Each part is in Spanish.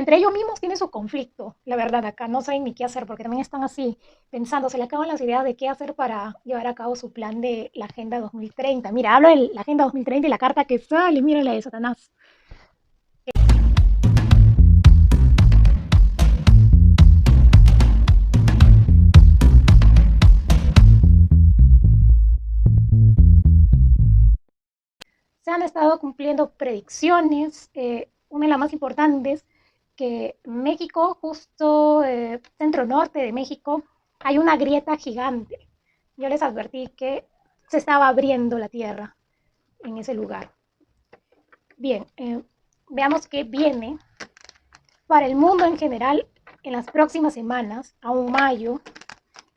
entre ellos mismos tienen su conflicto, la verdad, acá no saben ni qué hacer, porque también están así pensando, se le acaban las ideas de qué hacer para llevar a cabo su plan de la Agenda 2030. Mira, hablo de la Agenda 2030 y la carta que sale, mira la de Satanás. Se han estado cumpliendo predicciones, una de las más importantes, que México, justo centro norte de México, hay una grieta gigante. Yo les advertí que se estaba abriendo la tierra en ese lugar. Bien, veamos qué viene para el mundo en general en las próximas semanas, aún mayo,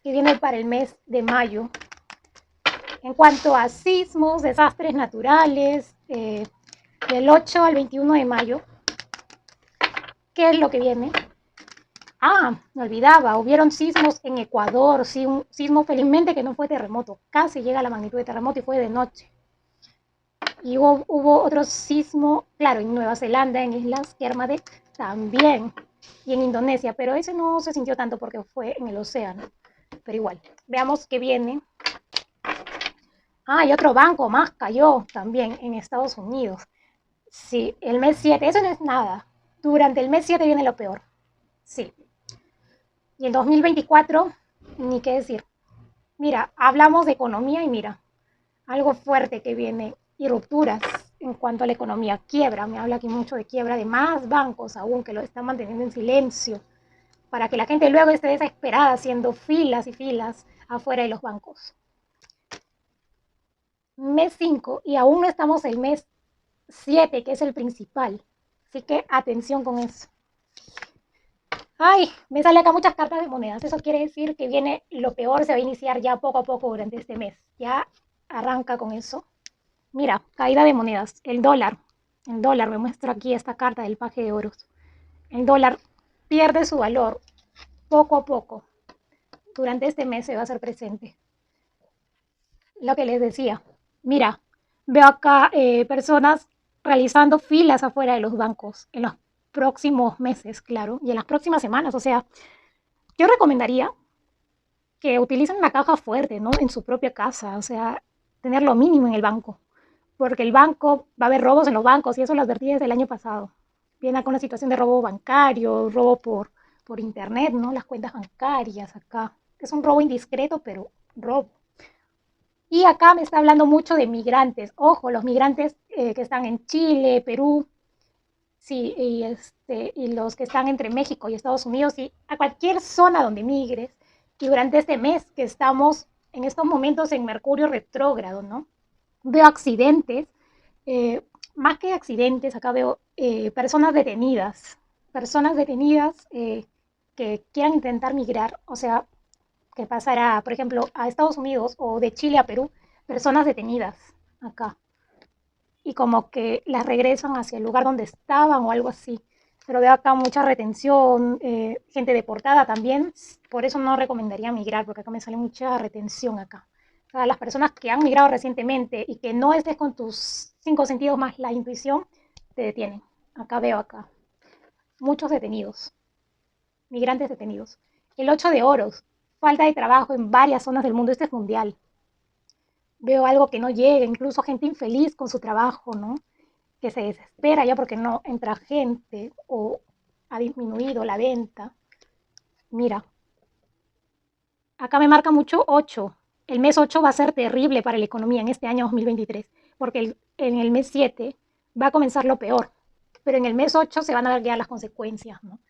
que viene para el mes de mayo. En cuanto a sismos, desastres naturales, del 8 al 21 de mayo, ¿qué es lo que viene? Ah, me olvidaba, hubieron sismos en Ecuador, sí, un sismo felizmente que no fue terremoto, casi llega a la magnitud de terremoto y fue de noche. Y hubo otro sismo, claro, en Nueva Zelanda, en Islas Kermadec también, y en Indonesia, pero ese no se sintió tanto porque fue en el océano, pero igual. Veamos qué viene. Ah, y otro banco más cayó también en Estados Unidos. Sí, el mes 7, eso no es nada. Durante el mes 7 viene lo peor. Sí. Y en 2024, ni qué decir. Mira, hablamos de economía y mira, algo fuerte que viene y rupturas en cuanto a la economía. Quiebra, me habla aquí mucho de quiebra de más bancos aún que lo están manteniendo en silencio para que la gente luego esté desesperada haciendo filas y filas afuera de los bancos. Mes 5 y aún no estamos el mes 7, que es el principal. Así que atención con eso. Ay, me sale acá muchas cartas de monedas. Eso quiere decir que viene lo peor, se va a iniciar ya poco a poco durante este mes. Ya arranca con eso. Mira, caída de monedas. El dólar. El dólar, me muestra aquí esta carta del paje de oros. El dólar pierde su valor poco a poco. Durante este mes se va a hacer presente. Lo que les decía. Mira, veo acá personas realizando filas afuera de los bancos en los próximos meses, claro, y en las próximas semanas. O sea, yo recomendaría que utilicen una caja fuerte, ¿no? En su propia casa, o sea, tener lo mínimo en el banco, porque el banco, va a haber robos en los bancos y eso lo advertí desde el año pasado. Viene con una situación de robo bancario, robo por internet, ¿no? Las cuentas bancarias acá. Es un robo indiscreto, pero robo. Y acá me está hablando mucho de migrantes. Ojo, los migrantes que están en Chile, Perú, sí, y los que están entre México y Estados Unidos y a cualquier zona donde migres. Y durante este mes que estamos en estos momentos en Mercurio retrógrado, ¿no? Veo accidentes, eh, más que accidentes, acá veo personas detenidas que quieran intentar migrar, o sea, que pasará, por ejemplo, a Estados Unidos o de Chile a Perú, personas detenidas acá y como que las regresan hacia el lugar donde estaban o algo así. Pero veo acá mucha retención, gente deportada también, por eso no recomendaría migrar, porque acá me sale mucha retención acá. O sea, las personas que han migrado recientemente y que no estés con tus cinco sentidos más la intuición, te detienen. Acá veo acá. Muchos detenidos, migrantes detenidos. El 8 de oros, falta de trabajo en varias zonas del mundo, este es mundial. Veo algo que no llega, incluso gente infeliz con su trabajo, ¿no? Que se desespera ya porque no entra gente o ha disminuido la venta. Mira, acá me marca mucho 8. El mes 8 va a ser terrible para la economía en este año 2023, porque en el mes 7 va a comenzar lo peor, pero en el mes 8 se van a ver ya las consecuencias, ¿no?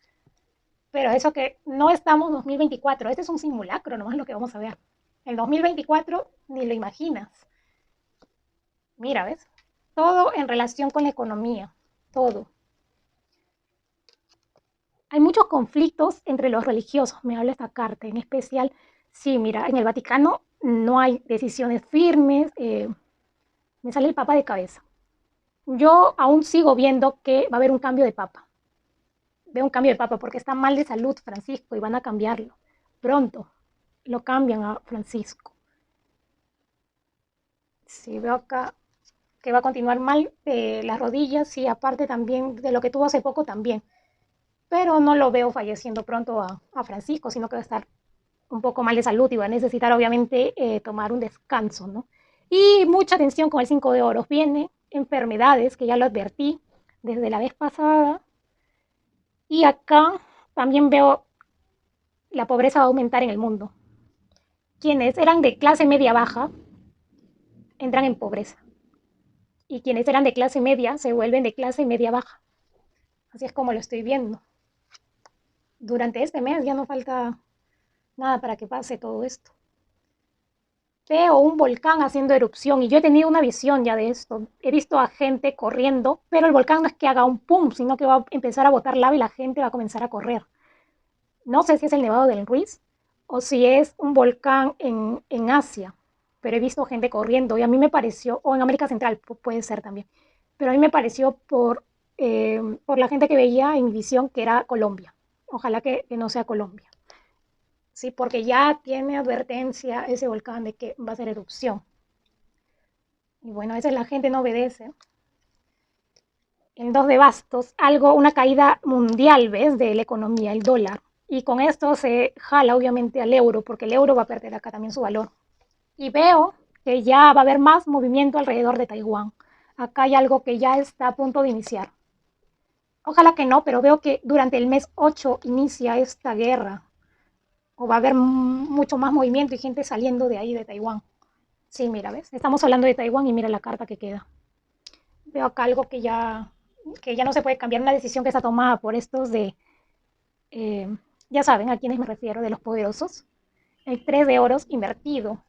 Pero eso que no estamos 2024, este es un simulacro nomás lo que vamos a ver. El 2024 ni lo imaginas. Mira, ¿ves? Todo en relación con la economía, todo. Hay muchos conflictos entre los religiosos, me habla esta carta, en especial, sí, mira, en el Vaticano no hay decisiones firmes, me sale el Papa de cabeza. Yo aún sigo viendo que va a haber un cambio de Papa, veo un cambio de Papa porque está mal de salud Francisco y van a cambiarlo, pronto lo cambian a Francisco. Sí, veo acá que va a continuar mal de las rodillas y aparte también de lo que tuvo hace poco también. pero no lo veo falleciendo pronto a Francisco, sino que va a estar un poco mal de salud y va a necesitar obviamente tomar un descanso, ¿no? Y mucha atención con el 5 de oros. Viene enfermedades, que ya lo advertí desde la vez pasada. Y acá también veo la pobreza va a aumentar en el mundo. Quienes eran de clase media baja entran en pobreza. Y quienes eran de clase media se vuelven de clase media baja. Así es como lo estoy viendo. Durante este mes ya no falta nada para que pase todo esto. Veo un volcán haciendo erupción y yo he tenido una visión ya de esto. He visto a gente corriendo, pero el volcán no es que haga un pum, sino que va a empezar a botar lava y la gente va a comenzar a correr. No sé si es el Nevado del Ruiz o si es un volcán en Asia, pero he visto gente corriendo y a mí me pareció, o en América Central puede ser también, pero a mí me pareció por la gente que veía en mi visión que era Colombia. Ojalá que no sea Colombia. Sí, porque ya tiene advertencia ese volcán de que va a hacer erupción. Y bueno, a veces la gente no obedece. En 2 de bastos, una caída mundial, ¿ves? De la economía, el dólar. Y con esto se jala obviamente al euro, porque el euro va a perder acá también su valor. Y veo que ya va a haber más movimiento alrededor de Taiwán. Acá hay algo que ya está a punto de iniciar. Ojalá que no, pero veo que durante el mes 8 inicia esta guerra. O va a haber mucho más movimiento y gente saliendo de ahí, de Taiwán. Sí, mira, ¿ves? Estamos hablando de Taiwán y mira la carta que queda. Veo acá algo que ya no se puede cambiar, una decisión que está tomada por estos eh, ya saben a quiénes me refiero, de los poderosos. El 3 de oros invertido.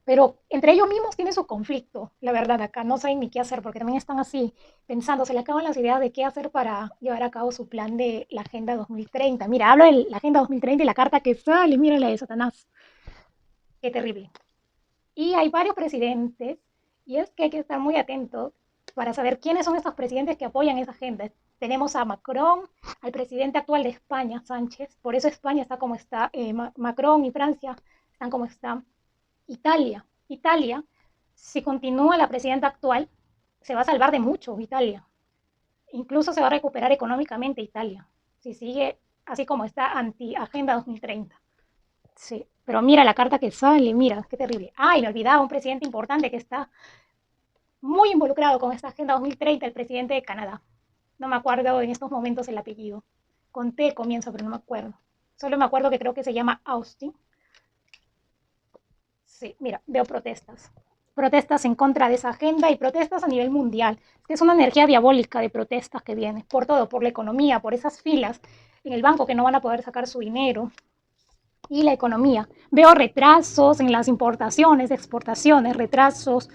Pero entre ellos mismos tienen su conflicto, la verdad, acá no saben ni qué hacer, porque también están así, pensando, se le acaban las ideas de qué hacer para llevar a cabo su plan de la Agenda 2030. Mira, hablo de la Agenda 2030 y la carta que sale, mira la de Satanás. Qué terrible. Y hay varios presidentes, y es que hay que estar muy atentos para saber quiénes son estos presidentes que apoyan esa agenda. Tenemos a Macron, al presidente actual de España, Sánchez, por eso España está como está, Macron y Francia están como están. Italia, si continúa la presidenta actual, se va a salvar de mucho Italia. Incluso se va a recuperar económicamente Italia, si sigue así como está anti-Agenda 2030. Sí, pero mira la carta que sale, mira, qué terrible. Ah, y me olvidaba un presidente importante que está muy involucrado con esta Agenda 2030, el presidente de Canadá. No me acuerdo en estos momentos el apellido. Con T comienza, pero no me acuerdo. Solo me acuerdo que creo que se llama Austin. Sí, mira, veo protestas. Protestas en contra de esa agenda y protestas a nivel mundial. Es una energía diabólica de protestas que viene por todo, por la economía, por esas filas en el banco que no van a poder sacar su dinero, y la economía. Veo retrasos en las importaciones, exportaciones, retrasos,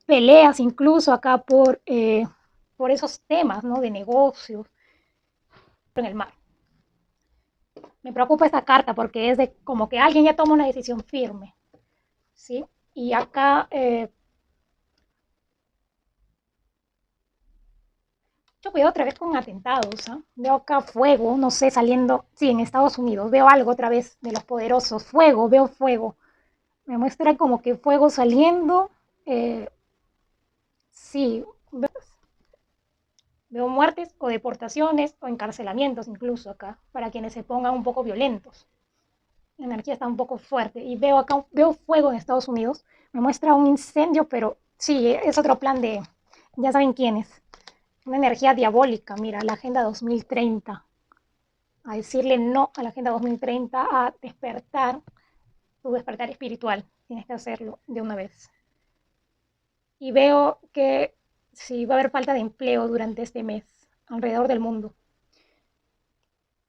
peleas incluso acá por esos temas, ¿no? De negocios en el mar. Me preocupa esta carta porque es de como que alguien ya toma una decisión firme, ¿sí? Y acá yo veo otra vez con atentados, ¿eh? Veo acá fuego, no sé, saliendo, sí, en Estados Unidos, veo algo otra vez de los poderosos, fuego, veo fuego. Me muestra como que fuego saliendo, sí, veo muertes o deportaciones o encarcelamientos incluso acá, para quienes se pongan un poco violentos. La energía está un poco fuerte y veo acá, veo fuego en Estados Unidos, me muestra un incendio, pero sí, es otro plan de, ya saben quién es, una energía diabólica, mira, la Agenda 2030, a decirle no a la Agenda 2030, a despertar, tu despertar espiritual, tienes que hacerlo de una vez. Y veo que sí va a haber falta de empleo durante este mes, alrededor del mundo.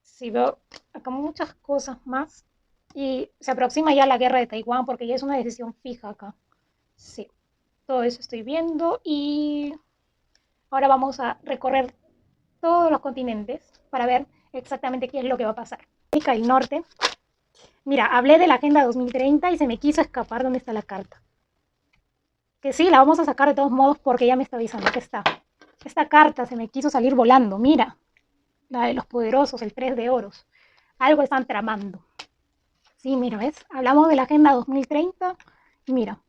Sí veo acá muchas cosas más y se aproxima ya la guerra de Taiwán porque ya es una decisión fija acá. Sí, todo eso estoy viendo y ahora vamos a recorrer todos los continentes para ver exactamente qué es lo que va a pasar. América del Norte. Mira, hablé de la Agenda 2030 y se me quiso escapar dónde está la carta. Que sí, la vamos a sacar de todos modos porque ya me está avisando que está. Esta carta se me quiso salir volando, mira. La de los poderosos, el 3 de oros. Algo están tramando. Sí, mira, ¿ves? Hablamos de la Agenda 2030 y mira,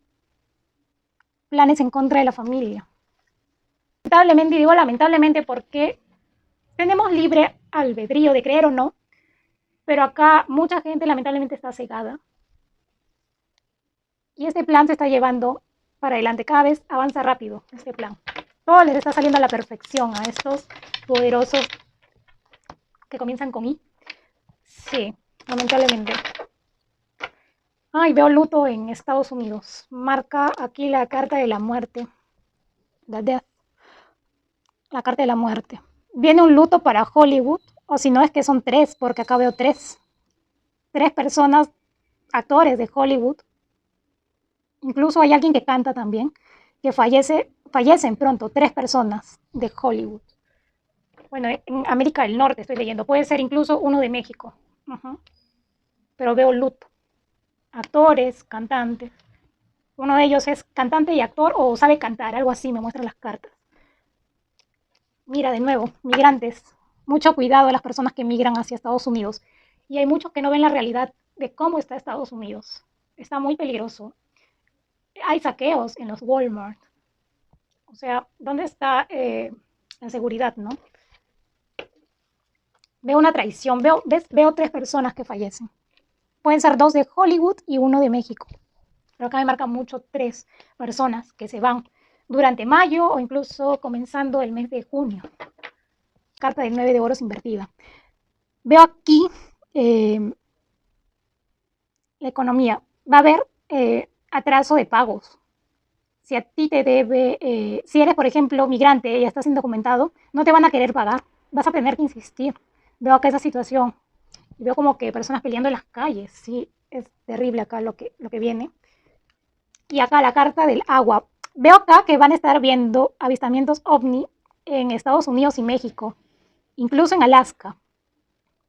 planes en contra de la familia. Lamentablemente, y digo lamentablemente porque tenemos libre albedrío de creer o no, pero acá mucha gente lamentablemente está cegada y este plan se está llevando para adelante, cada vez avanza rápido este plan. Todo les está saliendo a la perfección a estos poderosos que comienzan con I. Sí, lamentablemente. Ay, veo luto en Estados Unidos. Marca aquí la carta de la muerte. The Death. La carta de la muerte. Viene un luto para Hollywood, o si no es que son tres, porque acá veo tres. Tres personas, actores de Hollywood. Incluso hay alguien que canta también, que fallecen pronto, tres personas de Hollywood. Bueno, en América del Norte estoy leyendo. Puede ser incluso uno de México. Pero veo luto. Actores, cantantes. Uno de ellos es cantante y actor o sabe cantar, algo así me muestran las cartas. Mira, de nuevo, migrantes. Mucho cuidado a las personas que migran hacia Estados Unidos. Y hay muchos que no ven la realidad de cómo está Estados Unidos. Está muy peligroso. Hay saqueos en los Walmart. O sea, ¿dónde está la seguridad, no? Veo una traición. Veo tres personas que fallecen. Pueden ser dos de Hollywood y uno de México. Pero acá me marca mucho tres personas que se van durante mayo o incluso comenzando el mes de junio. Carta del 9 de oros invertida. Veo aquí la economía. Va a haber atraso de pagos. Si a ti te debe, si eres, por ejemplo, migrante y estás indocumentado, no te van a querer pagar. Vas a tener que insistir. Veo acá esa situación. Y veo como que personas peleando en las calles. Sí, es terrible acá lo que viene. Y acá la carta del agua. Veo acá que van a estar viendo avistamientos ovni en Estados Unidos y México, incluso en Alaska.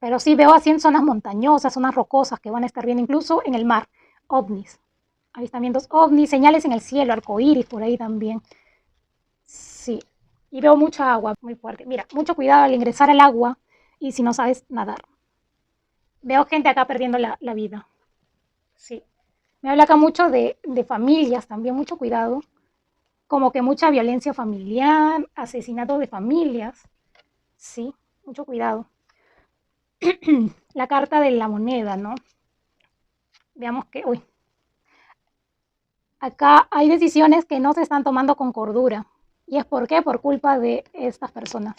Pero sí veo así en zonas montañosas, zonas rocosas que van a estar viendo, incluso en el mar, ovnis. Avistamientos ovnis, señales en el cielo, arcoíris por ahí también. Sí. Y veo mucha agua muy fuerte. Mira, mucho cuidado al ingresar al agua y si no sabes nadar. Veo gente acá perdiendo la vida. Sí. Me habla acá mucho de familias también, mucho cuidado. Como que mucha violencia familiar, asesinato de familias. Sí, mucho cuidado. La carta de la moneda, ¿no? Veamos que, uy, acá hay decisiones que no se están tomando con cordura. ¿Y es por qué? Por culpa de estas personas.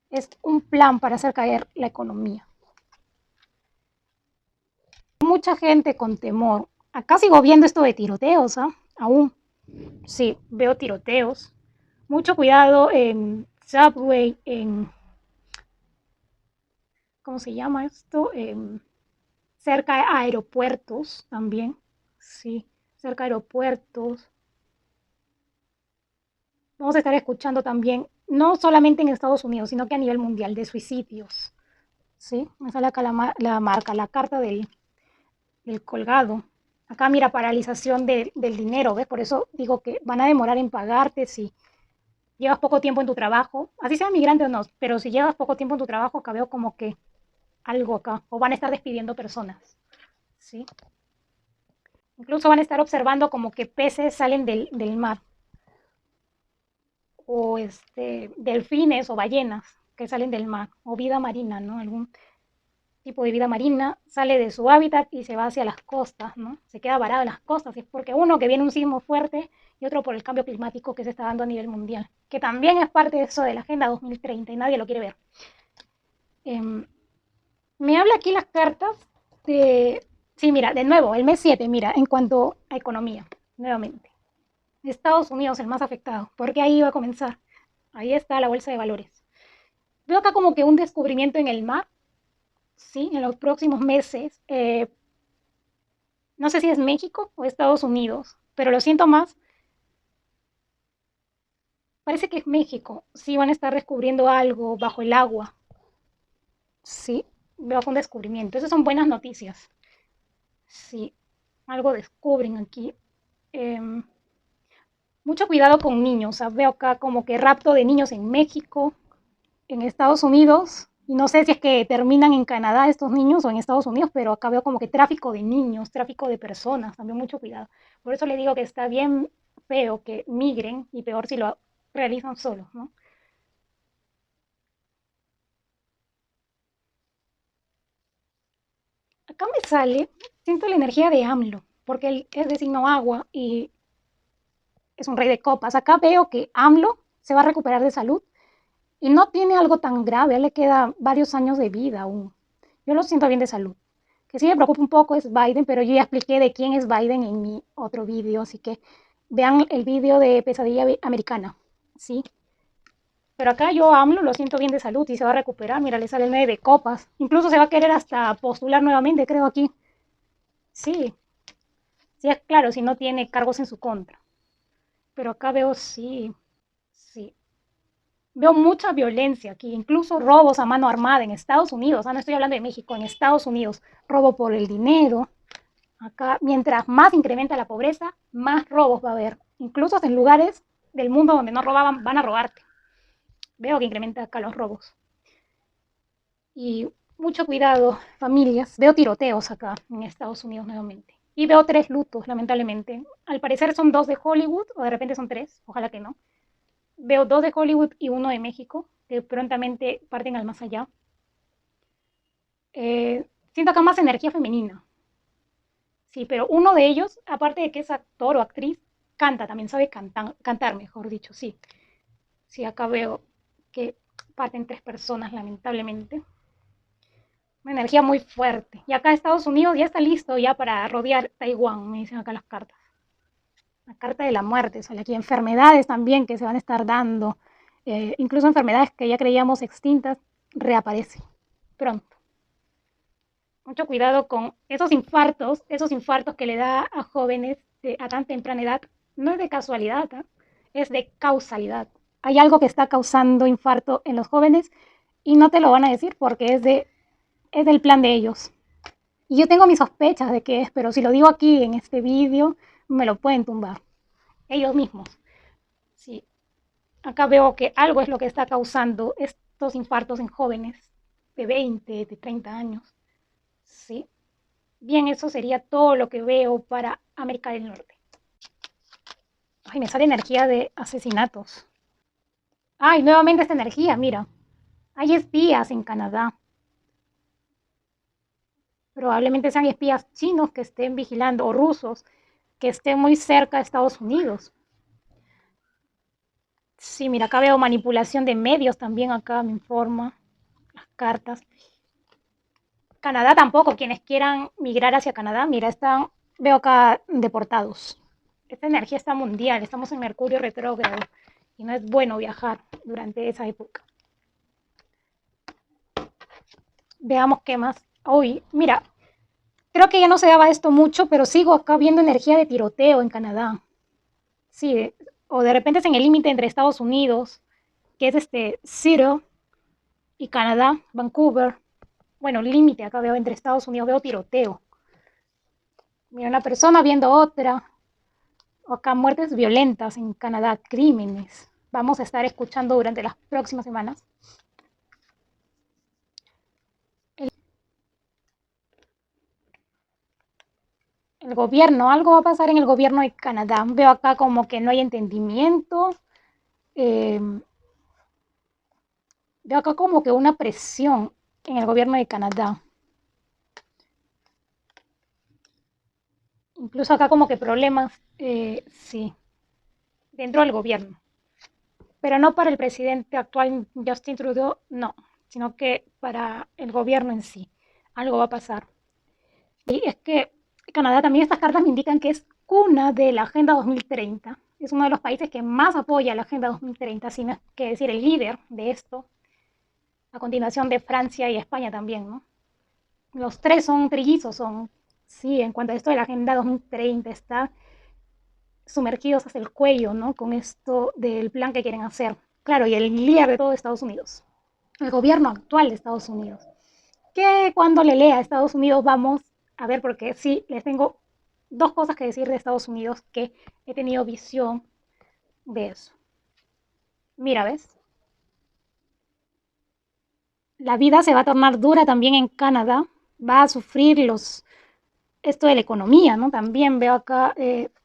Es un plan para hacer caer la economía. Mucha gente con temor. Acá sigo viendo esto de tiroteos, ¿ah? Aún. Sí, veo tiroteos. Mucho cuidado en Subway, en... ¿Cómo se llama esto? Cerca de aeropuertos también. Sí, cerca de aeropuertos. Vamos a estar escuchando también, no solamente en Estados Unidos, sino que a nivel mundial, de suicidios. ¿Sí? Me sale acá la marca, la carta del colgado. Acá mira, paralización del dinero, ¿ves? Por eso digo que van a demorar en pagarte si llevas poco tiempo en tu trabajo, así sea migrante o no, pero si llevas poco tiempo en tu trabajo, acá veo como que algo acá, o van a estar despidiendo personas, ¿sí? Incluso van a estar observando como que peces salen del mar, o delfines o ballenas que salen del mar, o vida marina, ¿no? Algún tipo de vida marina sale de su hábitat y se va hacia las costas, ¿no? Se queda varado en las costas, y es porque uno que viene un sismo fuerte y otro por el cambio climático que se está dando a nivel mundial, que también es parte de eso de la Agenda 2030 y nadie lo quiere ver. Me habla aquí las cartas de... Sí, mira, de nuevo, el mes 7, mira, en cuanto a economía, nuevamente. Estados Unidos el más afectado, porque ahí va a comenzar. Ahí está la bolsa de valores. Veo acá como que un descubrimiento en el mar, sí, en los próximos meses. No sé si es México o Estados Unidos, pero lo siento más. Parece que es México. Sí, van a estar descubriendo algo bajo el agua. Sí, veo un descubrimiento. Esas son buenas noticias. Sí, algo descubren aquí. Eh, Mucho cuidado con niños. O sea, veo acá como que rapto de niños en México, en Estados Unidos. Y no sé si es que terminan en Canadá estos niños o en Estados Unidos, pero acá veo como que tráfico de niños, tráfico de personas. También mucho cuidado. Por eso le digo que está bien feo que migren y peor si lo realizan solos, ¿no? Acá me sale, siento la energía de AMLO, porque él es de signo agua y es un rey de copas. Acá veo que AMLO se va a recuperar de salud y no tiene algo tan grave, a él le queda varios años de vida aún. Yo lo siento bien de salud. Que sí me preocupa un poco es Biden, pero yo ya expliqué de quién es Biden en mi otro vídeo, así que vean el vídeo de Pesadilla Americana, ¿sí? Pero acá yo a AMLO lo siento bien de salud y se va a recuperar. Mira, le sale el 9 de copas. Incluso se va a querer hasta postular nuevamente, creo aquí. Sí, sí es claro, si no tiene cargos en su contra. Pero acá veo sí, sí. Veo mucha violencia aquí, incluso robos a mano armada en Estados Unidos. No estoy hablando de México, en Estados Unidos. Robo por el dinero. Acá, mientras más incrementa la pobreza, más robos va a haber. Incluso en lugares del mundo donde no robaban, van a robarte. Veo que incrementa acá los robos. Y mucho cuidado, familias. Veo tiroteos acá en Estados Unidos nuevamente. Y veo 3 lutos, lamentablemente. Al parecer son 2 de Hollywood, o de repente son 3, ojalá que no. Veo 2 de Hollywood y 1 de México, que prontamente parten al más allá. Siento acá más energía femenina. Sí, pero uno de ellos, aparte de que es actor o actriz, canta, también sabe cantar, mejor dicho, sí. Sí, acá veo que parten 3 personas, lamentablemente. Una energía muy fuerte. Y acá Estados Unidos ya está listo ya para rodear Taiwán, me dicen acá las cartas. La carta de la muerte, sale aquí enfermedades también que se van a estar dando. Incluso enfermedades que ya creíamos extintas, reaparecen pronto. Mucho cuidado con esos infartos que le da a jóvenes a tan temprana edad. No es de casualidad, ¿eh? Es de causalidad. Hay algo que está causando infarto en los jóvenes y no te lo van a decir porque es del plan de ellos. Y yo tengo mis sospechas de qué es, pero si lo digo aquí en este vídeo, me lo pueden tumbar. Ellos mismos. Sí. Acá veo que algo es lo que está causando estos infartos en jóvenes de 20, de 30 años. Sí. Bien, eso sería todo lo que veo para América del Norte. Ay, me sale energía de asesinatos. Ay, nuevamente esta energía, mira. Hay espías en Canadá. Probablemente sean espías chinos que estén vigilando o rusos que estén muy cerca de Estados Unidos. Sí, mira, acá veo manipulación de medios también, acá me informa las cartas. Canadá tampoco, quienes quieran migrar hacia Canadá, mira, veo acá deportados. Esta energía está mundial, estamos en Mercurio retrógrado y no es bueno viajar durante esa época. Veamos qué más. Uy, mira, creo que ya no se daba esto mucho, pero sigo acá viendo energía de tiroteo en Canadá. Sí, o de repente es en el límite entre Estados Unidos, que es Seattle, y Canadá, Vancouver. Bueno, límite acá veo entre Estados Unidos, veo tiroteo. Mira, una persona viendo otra. Acá muertes violentas en Canadá, crímenes. Vamos a estar escuchando durante las próximas semanas. El gobierno, algo va a pasar en el gobierno de Canadá. Veo acá como que no hay entendimiento. Eh, Veo acá como que una presión en el gobierno de Canadá. Incluso acá como que problemas, sí, dentro del gobierno. Pero no para el presidente actual Justin Trudeau, no, sino que para el gobierno en sí. Algo va a pasar. Y es que Canadá también estas cartas me indican que es cuna de la Agenda 2030. Es uno de los países que más apoya la Agenda 2030, sin que decir el líder de esto, a continuación de Francia y España también, ¿no? Los 3 son trillizos, sí, en cuanto a esto de la Agenda 2030, está sumergidos hasta el cuello, ¿no? Con esto del plan que quieren hacer. Claro, y el líder de todo Estados Unidos, el gobierno actual de Estados Unidos. Que cuando le lea a Estados Unidos vamos a ver, porque sí, les tengo 2 cosas que decir de Estados Unidos que he tenido visión de eso. Mira, ¿ves? La vida se va a tornar dura también en Canadá, va a sufrir esto de la economía, ¿no? También veo acá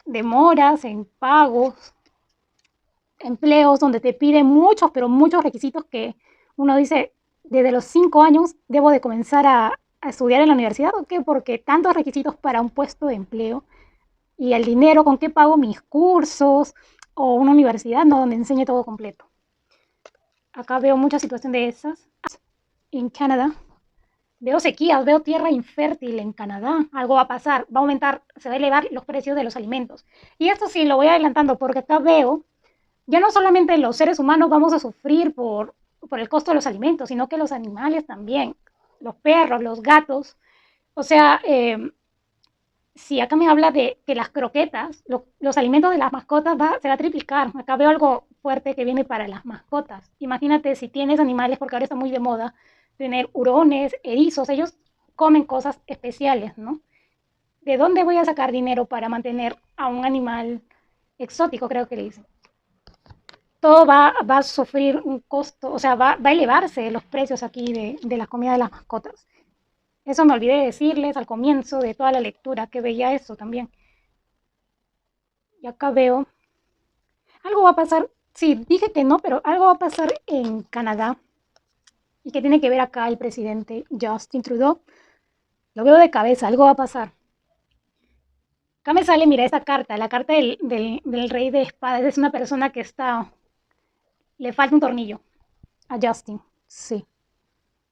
demoras en pagos, empleos donde te piden muchos, pero muchos requisitos que uno dice, desde los 5 años debo de comenzar a a estudiar en la universidad o qué? Porque tantos requisitos para un puesto de empleo y el dinero, ¿con qué pago mis cursos? O una universidad, ¿no? Donde enseñe todo completo. Acá veo mucha situación de esas. En Canadá, veo sequías, veo tierra infértil en Canadá. Algo va a pasar, va a aumentar, se va a elevar los precios de los alimentos. Y esto sí lo voy adelantando porque acá veo, ya no solamente los seres humanos vamos a sufrir por el costo de los alimentos, sino que los animales también, los perros, los gatos. O sea, si acá me habla de que las croquetas, los alimentos de las mascotas se va a triplicar. Acá veo algo fuerte que viene para las mascotas. Imagínate si tienes animales, porque ahora está muy de moda tener hurones, erizos, ellos comen cosas especiales, ¿no? ¿De dónde voy a sacar dinero para mantener a un animal exótico, creo que le dicen? Todo va a sufrir un costo, o sea, va a elevarse los precios aquí de la comida de las mascotas. Eso me olvidé de decirles al comienzo de toda la lectura, que veía eso también. Y acá veo, algo va a pasar, sí, dije que no, pero algo va a pasar en Canadá y que tiene que ver acá el presidente Justin Trudeau. Lo veo de cabeza, algo va a pasar. Acá me sale, mira, esta carta, la carta del rey de espadas. Es una persona que está, le falta un tornillo a Justin, sí.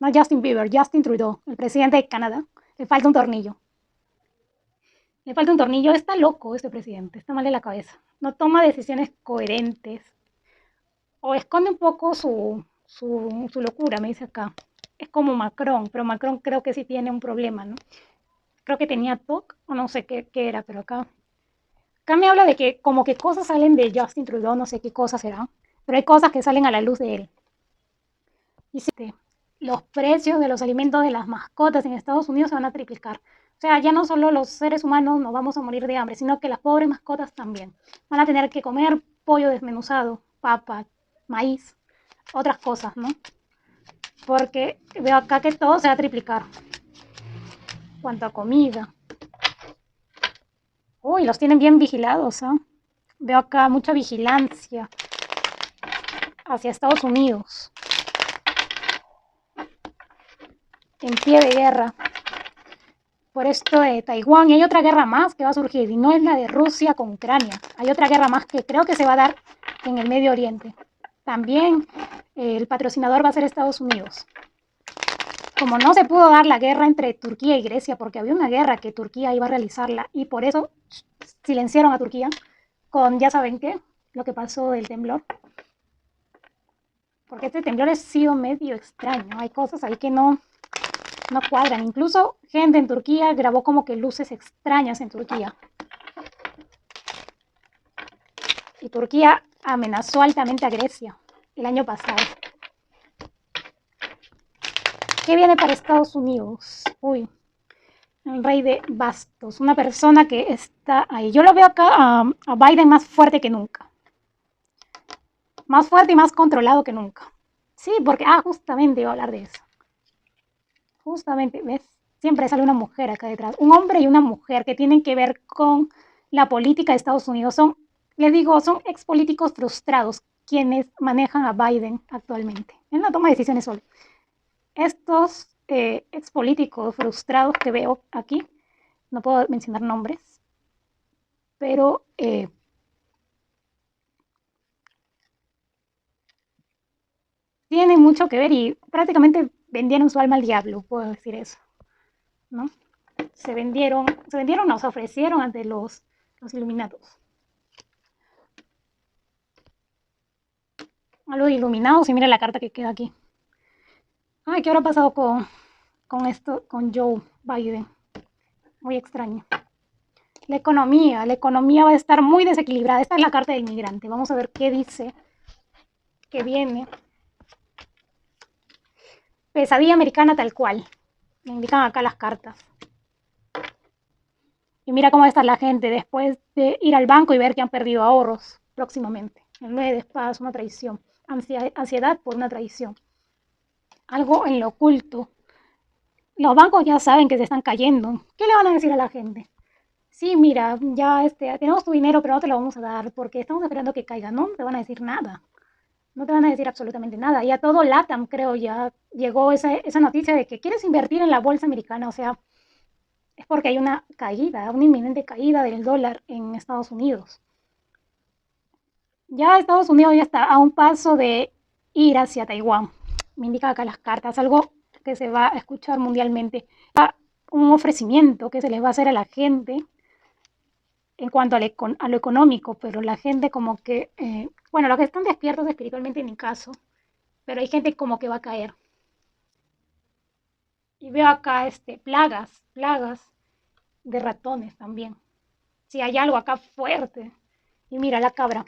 No Justin Bieber, Justin Trudeau, el presidente de Canadá. Le falta un tornillo. Le falta un tornillo. Está loco este presidente, está mal de la cabeza. No toma decisiones coherentes. O esconde un poco su locura, me dice acá. Es como Macron, pero Macron creo que sí tiene un problema, ¿no? Creo que tenía TOC, o no sé qué era, pero acá me habla de que como que cosas salen de Justin Trudeau, no sé qué cosas serán, pero hay cosas que salen a la luz de él. Dice, los precios de los alimentos de las mascotas en Estados Unidos se van a triplicar. O sea, ya no solo los seres humanos nos vamos a morir de hambre, sino que las pobres mascotas también. Van a tener que comer pollo desmenuzado, papa, maíz, otras cosas, ¿no? Porque veo acá que todo se va a triplicar. Cuanto a comida. Uy, los tienen bien vigilados, ¿eh? Veo acá mucha vigilancia hacia Estados Unidos. En pie de guerra. Por esto de Taiwán. Y hay otra guerra más que va a surgir. Y no es la de Rusia con Ucrania. Hay otra guerra más que creo que se va a dar en el Medio Oriente. También el patrocinador va a ser Estados Unidos. Como no se pudo dar la guerra entre Turquía y Grecia, porque había una guerra que Turquía iba a realizarla y por eso silenciaron a Turquía con, ya saben qué, lo que pasó del temblor. Porque este temblor ha sido medio extraño. Hay cosas ahí que no cuadran. Incluso gente en Turquía grabó como que luces extrañas en Turquía. Y Turquía amenazó altamente a Grecia el año pasado. ¿Qué viene para Estados Unidos? Uy, el rey de bastos, una persona que está ahí. Yo lo veo acá a Biden más fuerte que nunca. Más fuerte y más controlado que nunca. Sí, porque, justamente iba a hablar de eso. Justamente, ¿ves? Siempre sale una mujer acá detrás. Un hombre y una mujer que tienen que ver con la política de Estados Unidos. Les digo, son expolíticos frustrados quienes manejan a Biden actualmente. Él no toma decisiones solo. Estos expolíticos frustrados que veo aquí, no puedo mencionar nombres, pero tienen mucho que ver y prácticamente vendieron su alma al diablo, puedo decir eso, ¿no? Se vendieron, nos ofrecieron ante los iluminados. A los iluminados y mira la carta que queda aquí. Ay, ¿qué habrá pasado con esto, con Joe Biden? Muy extraño. La economía va a estar muy desequilibrada. Esta es la carta del migrante. Vamos a ver qué dice que viene. Pesadilla americana tal cual. Me indican acá las cartas. Y mira cómo va a estar la gente después de ir al banco y ver que han perdido ahorros próximamente. El 9 de espadas, una traición. Ansiedad por una traición. Algo en lo oculto. Los bancos ya saben que se están cayendo. ¿Qué le van a decir a la gente? Sí, mira, ya tenemos tu dinero, pero no te lo vamos a dar porque estamos esperando que caiga. No te van a decir nada. no te van a decir absolutamente nada. Ya todo LATAM, creo, ya llegó esa noticia de que quieres invertir en la bolsa americana, o sea, es porque hay una caída, una inminente caída del dólar en Estados Unidos. Ya Estados Unidos ya está a un paso de ir hacia Taiwán. Me indica acá las cartas, algo que se va a escuchar mundialmente. Un ofrecimiento que se les va a hacer a la gente en cuanto a lo económico, pero la gente como que, bueno, los que están despiertos espiritualmente en mi caso, pero hay gente como que va a caer. Y veo acá plagas de ratones también. Si hay algo acá fuerte. Y mira la cabra.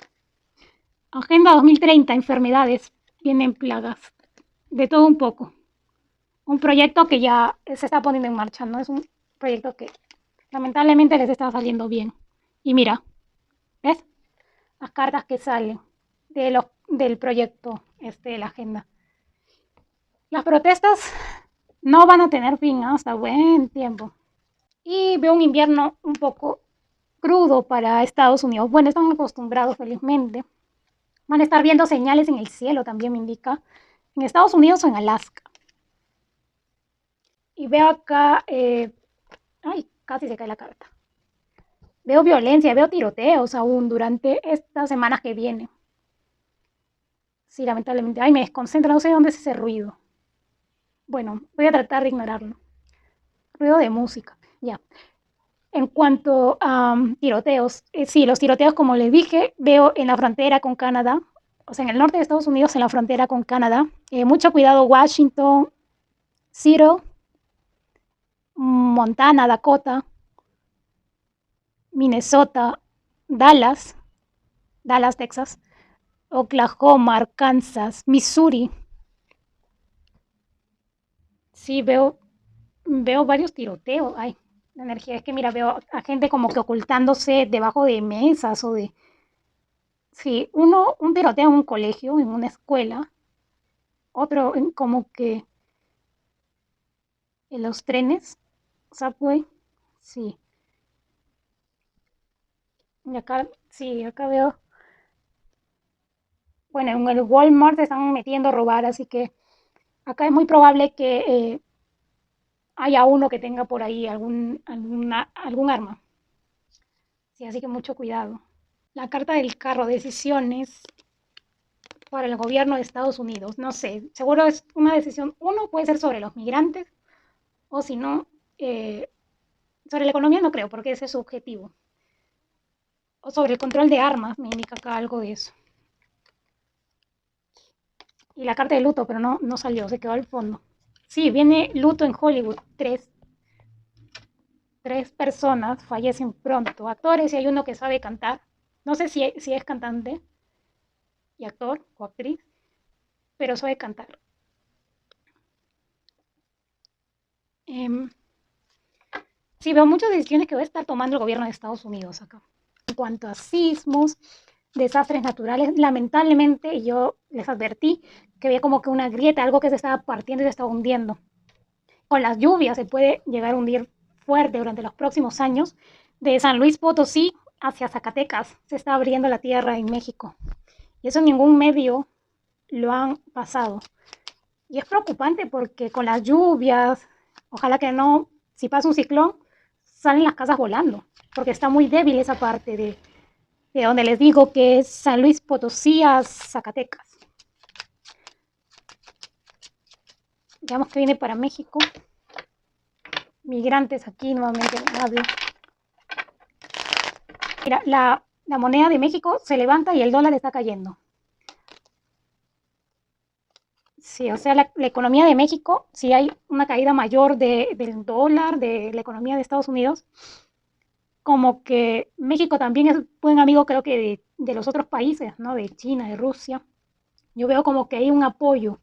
Agenda 2030, enfermedades, vienen plagas, de todo un poco. Un proyecto que ya se está poniendo en marcha, no es un proyecto que lamentablemente les está saliendo bien. Y mira, ¿ves? Las cartas que salen del proyecto de la agenda. Las protestas no van a tener fin hasta buen tiempo. Y veo un invierno un poco crudo para Estados Unidos. Bueno, están acostumbrados felizmente. Van a estar viendo señales en el cielo, también me indica, en Estados Unidos o en Alaska. Y veo acá, ay, casi se cae la carta. Veo violencia, veo tiroteos aún durante estas semanas que vienen. Sí, lamentablemente. Ay, me desconcentra, no sé dónde es ese ruido. Bueno, voy a tratar de ignorarlo. Ruido de música, ya. En cuanto a tiroteos, sí, los tiroteos, como les dije, veo en la frontera con Canadá, o sea, en el norte de Estados Unidos, en la frontera con Canadá. Mucho cuidado, Washington, Seattle, Montana, Dakota, Minnesota, Dallas, Dallas, Texas, Oklahoma, Arkansas, Missouri. Sí, veo varios tiroteos. Ay, la energía es que, mira, veo a gente como que ocultándose debajo de mesas o de... Sí, un tiroteo en un colegio, en una escuela, otro como que en los trenes, subway, sí. Y acá, sí, acá veo, bueno, en el Walmart se están metiendo a robar, así que acá es muy probable que haya uno que tenga por ahí algún arma. Sí, así que mucho cuidado. La carta del carro, decisiones para el gobierno de Estados Unidos. No sé, seguro es una decisión, uno puede ser sobre los migrantes o si no, eh, sobre la economía no creo, porque ese es su objetivo. O sobre el control de armas, me indica acá algo de eso. Y la carta de luto, pero no salió, se quedó al fondo. Sí, viene luto en Hollywood. Tres personas fallecen pronto. Actores y hay uno que sabe cantar. No sé si es cantante y actor o actriz, pero sabe cantar. Eh, sí, veo muchas decisiones que va a estar tomando el gobierno de Estados Unidos acá. En cuanto a sismos, desastres naturales, lamentablemente yo les advertí que había como que una grieta, algo que se estaba partiendo y se estaba hundiendo. Con las lluvias se puede llegar a hundir fuerte durante los próximos años. De San Luis Potosí hacia Zacatecas se está abriendo la tierra en México. Y eso ningún medio lo han pasado. Y es preocupante porque con las lluvias, ojalá que no, si pasa un ciclón, salen las casas volando, porque está muy débil esa parte de donde les digo que es San Luis Potosí a Zacatecas. Veamos que viene para México. Migrantes aquí nuevamente hablo. Mira, la moneda de México se levanta y el dólar está cayendo. Sí, o sea, la economía de México, si hay una caída mayor del dólar, de la economía de Estados Unidos, como que México también es buen amigo, creo que de los otros países, ¿no? De China, de Rusia. Yo veo como que hay un apoyo.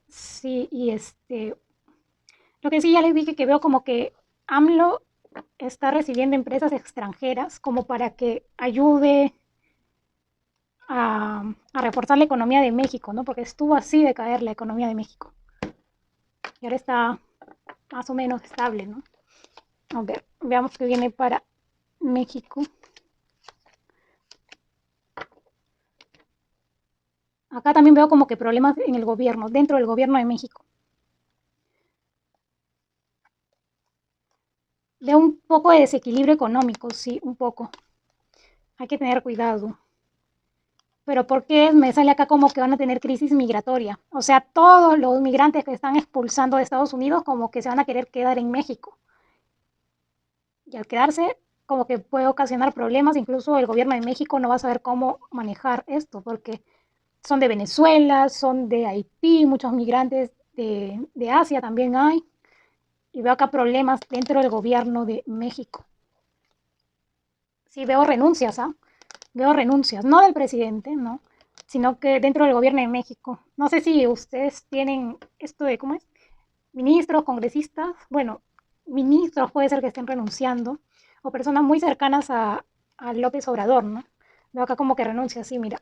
Sí, y lo que sí ya les dije que veo como que AMLO está recibiendo empresas extranjeras como para que ayude a reforzar la economía de México, ¿no? Porque estuvo así de caer la economía de México. Y ahora está más o menos estable, ¿no? A ver, veamos qué viene para México. Acá también veo como que problemas en el gobierno, dentro del gobierno de México. Veo un poco de desequilibrio económico, sí, un poco. Hay que tener cuidado. Pero ¿por qué me sale acá como que van a tener crisis migratoria? O sea, todos los migrantes que están expulsando de Estados Unidos como que se van a querer quedar en México. Y al quedarse, como que puede ocasionar problemas, incluso el gobierno de México no va a saber cómo manejar esto, porque son de Venezuela, son de Haití, muchos migrantes de Asia también hay, y veo acá problemas dentro del gobierno de México. Sí, veo renuncias, ¿ah? Veo renuncias, no del presidente, no, sino que dentro del gobierno de México. No sé si ustedes tienen esto de, ¿cómo es? Ministros, congresistas, bueno, ministros puede ser que estén renunciando, o personas muy cercanas a López Obrador, ¿no? Veo acá como que renuncia, sí, mira.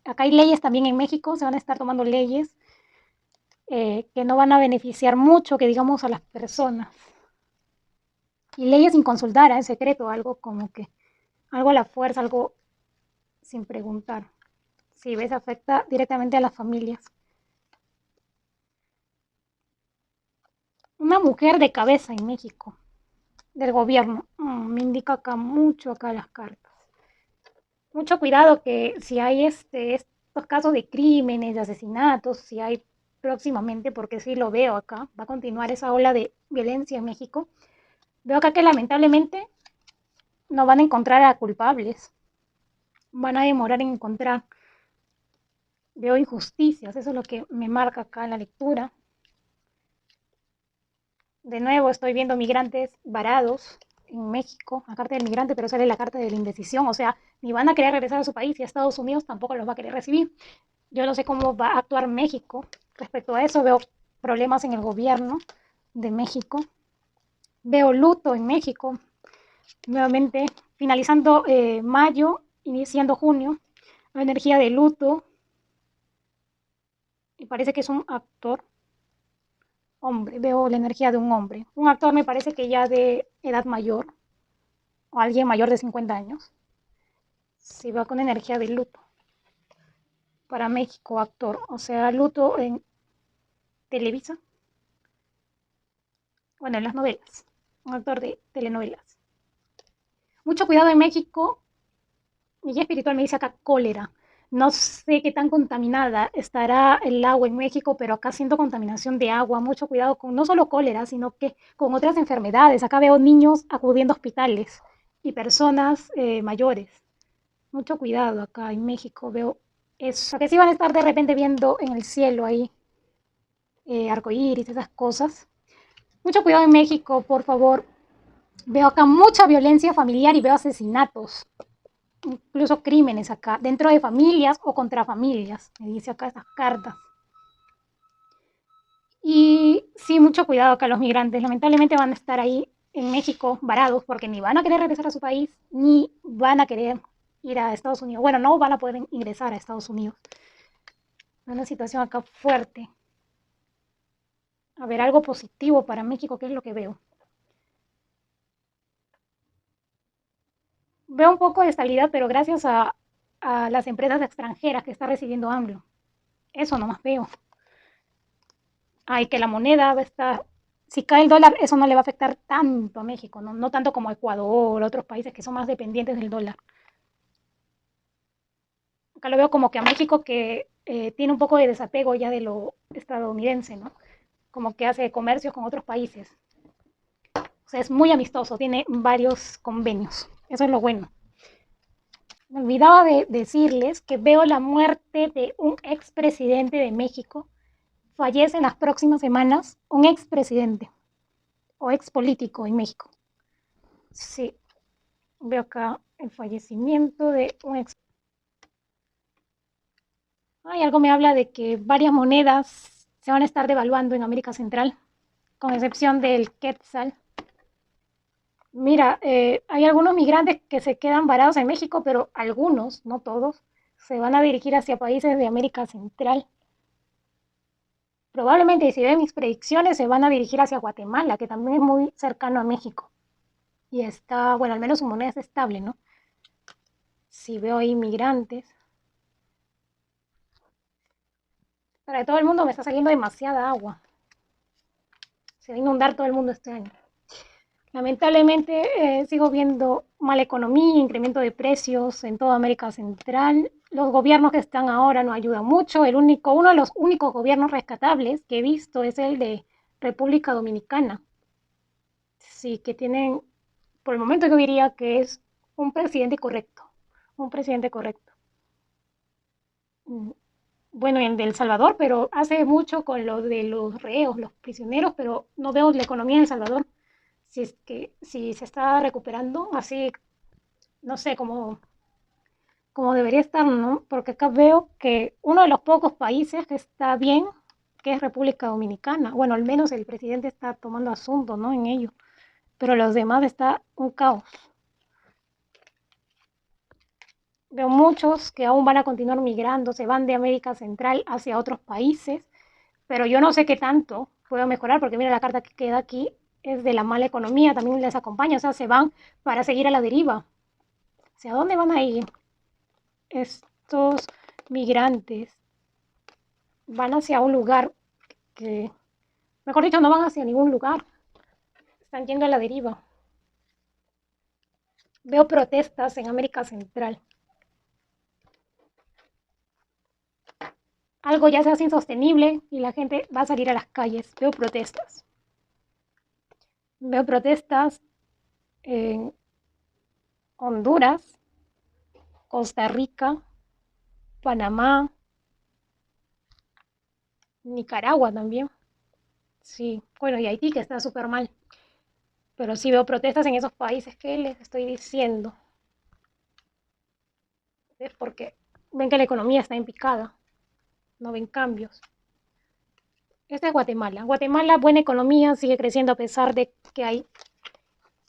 Acá hay leyes también en México, se van a estar tomando leyes que no van a beneficiar mucho, que digamos, a las personas. Y leyes sin consultar, en secreto, algo como que, algo a la fuerza, algo sin preguntar. Si ves, afecta directamente a las familias. Una mujer de cabeza en México, del gobierno, me indica acá mucho acá las cartas. Mucho cuidado que si hay estos casos de crímenes, de asesinatos, si hay próximamente, porque sí lo veo acá, va a continuar esa ola de violencia en México. Veo acá que lamentablemente no van a encontrar a culpables, van a demorar en encontrar. Veo injusticias, eso es lo que me marca acá en la lectura. De nuevo estoy viendo migrantes varados en México, la carta del migrante, pero sale la carta de la indecisión, o sea, ni van a querer regresar a su país y a Estados Unidos tampoco los va a querer recibir. Yo no sé cómo va a actuar México respecto a eso, veo problemas en el gobierno de México, veo luto en México, nuevamente finalizando mayo, iniciando junio, la energía de luto, y parece que es un actor hombre, veo la energía de un hombre. Un actor me parece que ya de edad mayor, o alguien mayor de 50 años, si va con energía de luto. Para México, actor, o sea, luto en Televisa, bueno, en las novelas, un actor de telenovelas. Mucho cuidado en México, mi guía espiritual me dice acá cólera. No sé qué tan contaminada estará el agua en México, pero acá siento contaminación de agua. Mucho cuidado con no solo cólera, sino que con otras enfermedades. Acá veo niños acudiendo a hospitales y personas mayores. Mucho cuidado acá en México. Veo eso. Que sí van a estar de repente viendo en el cielo ahí arcoíris, esas cosas. Mucho cuidado en México, por favor. Veo acá mucha violencia familiar y veo asesinatos, incluso crímenes acá, dentro de familias o contra familias, me dice acá estas cartas. Y sí, mucho cuidado acá los migrantes, lamentablemente van a estar ahí en México varados porque ni van a querer regresar a su país, ni van a querer ir a Estados Unidos. Bueno, no van a poder ingresar a Estados Unidos. Una situación acá fuerte. A ver, algo positivo para México, ¿qué es lo que veo? Veo un poco de estabilidad, pero gracias a las empresas extranjeras que está recibiendo AMLO. Eso nomás veo. Ay, que la moneda va a estar, si cae el dólar, eso no le va a afectar tanto a México, no, no tanto como a Ecuador, otros países que son más dependientes del dólar. Acá lo veo como que a México que tiene un poco de desapego ya de lo estadounidense, ¿no? Como que hace comercios con otros países. O sea, es muy amistoso, tiene varios convenios. Eso es lo bueno. Me olvidaba de decirles que veo la muerte de un expresidente de México. Fallece en las próximas semanas un expresidente o ex político en México. Sí, veo acá el fallecimiento de un ex. Hay algo me habla de que varias monedas se van a estar devaluando en América Central, con excepción del Quetzal. Mira, hay algunos migrantes que se quedan varados en México, pero algunos, no todos, se van a dirigir hacia países de América Central. Probablemente, y si ven mis predicciones, se van a dirigir hacia Guatemala, que también es muy cercano a México. Y está, bueno, al menos su moneda es estable, ¿no? Si veo ahí migrantes. Para todo el mundo me está saliendo demasiada agua. Se va a inundar todo el mundo este año. Lamentablemente sigo viendo mala economía, incremento de precios en toda América Central. Los gobiernos que están ahora no ayudan mucho. Uno de los únicos gobiernos rescatables que he visto es el de República Dominicana. Sí, que tienen, por el momento yo diría que es un presidente correcto. Un presidente correcto. Mm, Bueno, en El Salvador, pero hace mucho con lo de los reos, los prisioneros, pero no veo la economía en El Salvador. Si es que si se está recuperando así, no sé cómo debería estar, ¿no? Porque acá veo que uno de los pocos países que está bien, que es República Dominicana. Bueno, al menos el presidente está tomando asunto, ¿no? En ello. Pero los demás está un caos. Veo muchos que aún van a continuar migrando, se van de América Central hacia otros países, pero yo no sé qué tanto puedo mejorar, porque mira, la carta que queda aquí es de la mala economía, también les acompaña, o sea, se van para seguir a la deriva. ¿Hacia dónde van a ir estos migrantes? Van hacia un lugar que, mejor dicho, no van hacia ningún lugar, están yendo a la deriva. Veo protestas en América Central. Algo ya se hace insostenible y la gente va a salir a las calles. Veo protestas. Veo protestas en Honduras, Costa Rica, Panamá, Nicaragua también. Sí, bueno, y Haití que está súper mal. Pero sí veo protestas en esos países que les estoy diciendo. Es porque ven que la economía está en picada, no ven cambios. Este es Guatemala. Guatemala, buena economía, sigue creciendo a pesar de que hay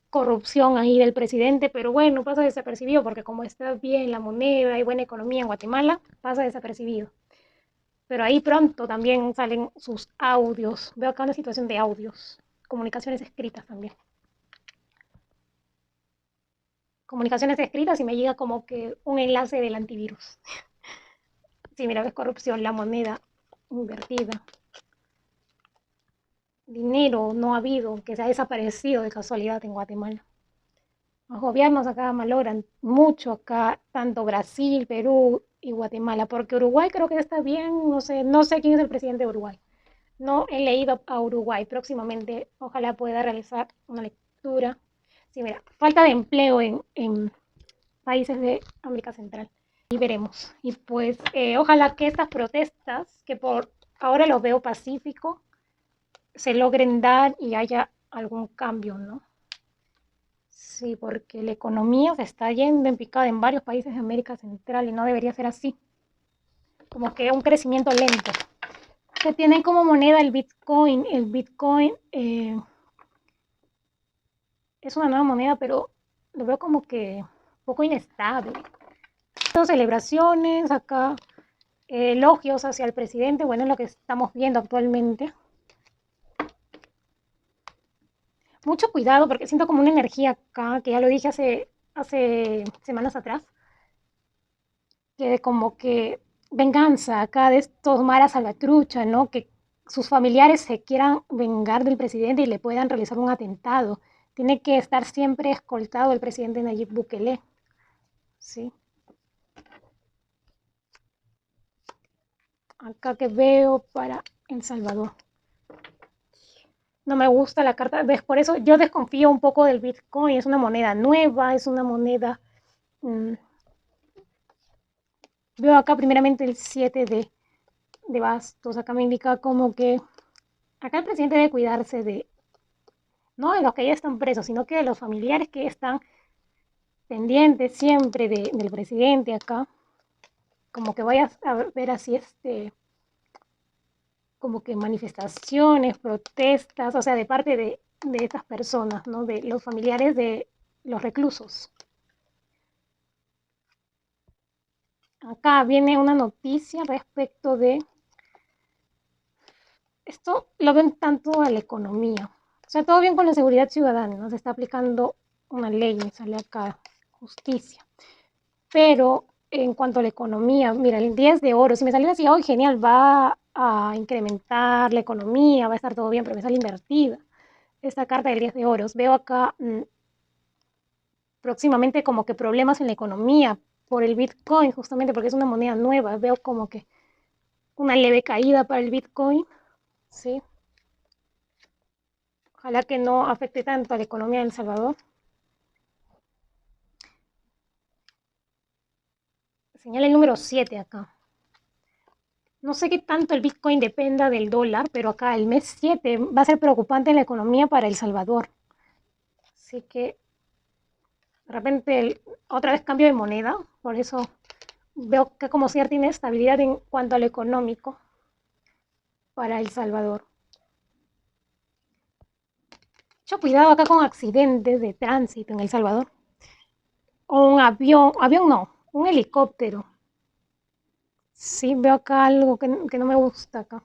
corrupción ahí del presidente, pero bueno, pasa desapercibido porque como está bien la moneda y buena economía en Guatemala, pasa desapercibido. Pero ahí pronto también salen sus audios. Veo acá una situación de audios, comunicaciones escritas también. Comunicaciones escritas y me llega como que un enlace del antivirus. Sí, mira, ves corrupción, la moneda invertida. Dinero no ha habido, que se ha desaparecido de casualidad en Guatemala. Los gobiernos acá malogran mucho acá, tanto Brasil, Perú y Guatemala, porque Uruguay creo que está bien, no sé quién es el presidente de Uruguay. No he leído a Uruguay. Próximamente, ojalá pueda realizar una lectura. Sí, mira, falta de empleo en países de América Central. Y veremos. Y pues, ojalá que estas protestas, que por ahora los veo pacífico, se logren dar y haya algún cambio, ¿no? Sí, porque la economía se está yendo en picada en varios países de América Central y no debería ser así. Como que un crecimiento lento. Que tienen como moneda el Bitcoin. El Bitcoin es una nueva moneda, pero lo veo como que un poco inestable. Celebraciones acá, elogios hacia el presidente, bueno, es lo que estamos viendo actualmente. Mucho cuidado porque siento como una energía acá, que ya lo dije hace semanas atrás, que como que venganza acá de estos maras salvatrucha, ¿no? Que sus familiares se quieran vengar del presidente y le puedan realizar un atentado. Tiene que estar siempre escoltado el presidente Nayib Bukele, ¿sí? Acá que veo para El Salvador. No me gusta la carta, por eso yo desconfío un poco del Bitcoin, es una moneda nueva, es una moneda... Mmm, veo acá primeramente el 7 de bastos, acá me indica como que acá el presidente debe cuidarse no de los que ya están presos, sino que de los familiares que están pendientes siempre del presidente acá, como que vayas a ver así como que manifestaciones, protestas, o sea, de parte de estas personas, ¿no? De los familiares de los reclusos. Acá viene una noticia respecto de esto, lo ven tanto a la economía. O sea, todo bien con la seguridad ciudadana, ¿no? Se está aplicando una ley, me sale acá, justicia. Pero en cuanto a la economía, mira, el 10 de oro, si me saliera así hoy, genial, va a incrementar la economía, va a estar todo bien, pero me sale invertida. Esta carta del 10 de oros. Veo acá próximamente como que problemas en la economía por el Bitcoin, justamente porque es una moneda nueva. Veo como que una leve caída para el Bitcoin, ¿sí? Ojalá que no afecte tanto a la economía de El Salvador. Señala el número 7 acá. No sé qué tanto el Bitcoin dependa del dólar, pero acá el mes 7 va a ser preocupante en la economía para El Salvador. Así que de repente otra vez cambio de moneda, por eso veo que como cierta inestabilidad en cuanto a lo económico para El Salvador. Mucho cuidado acá con accidentes de tránsito en El Salvador. O un avión no, un helicóptero. Sí, veo acá algo que no me gusta acá,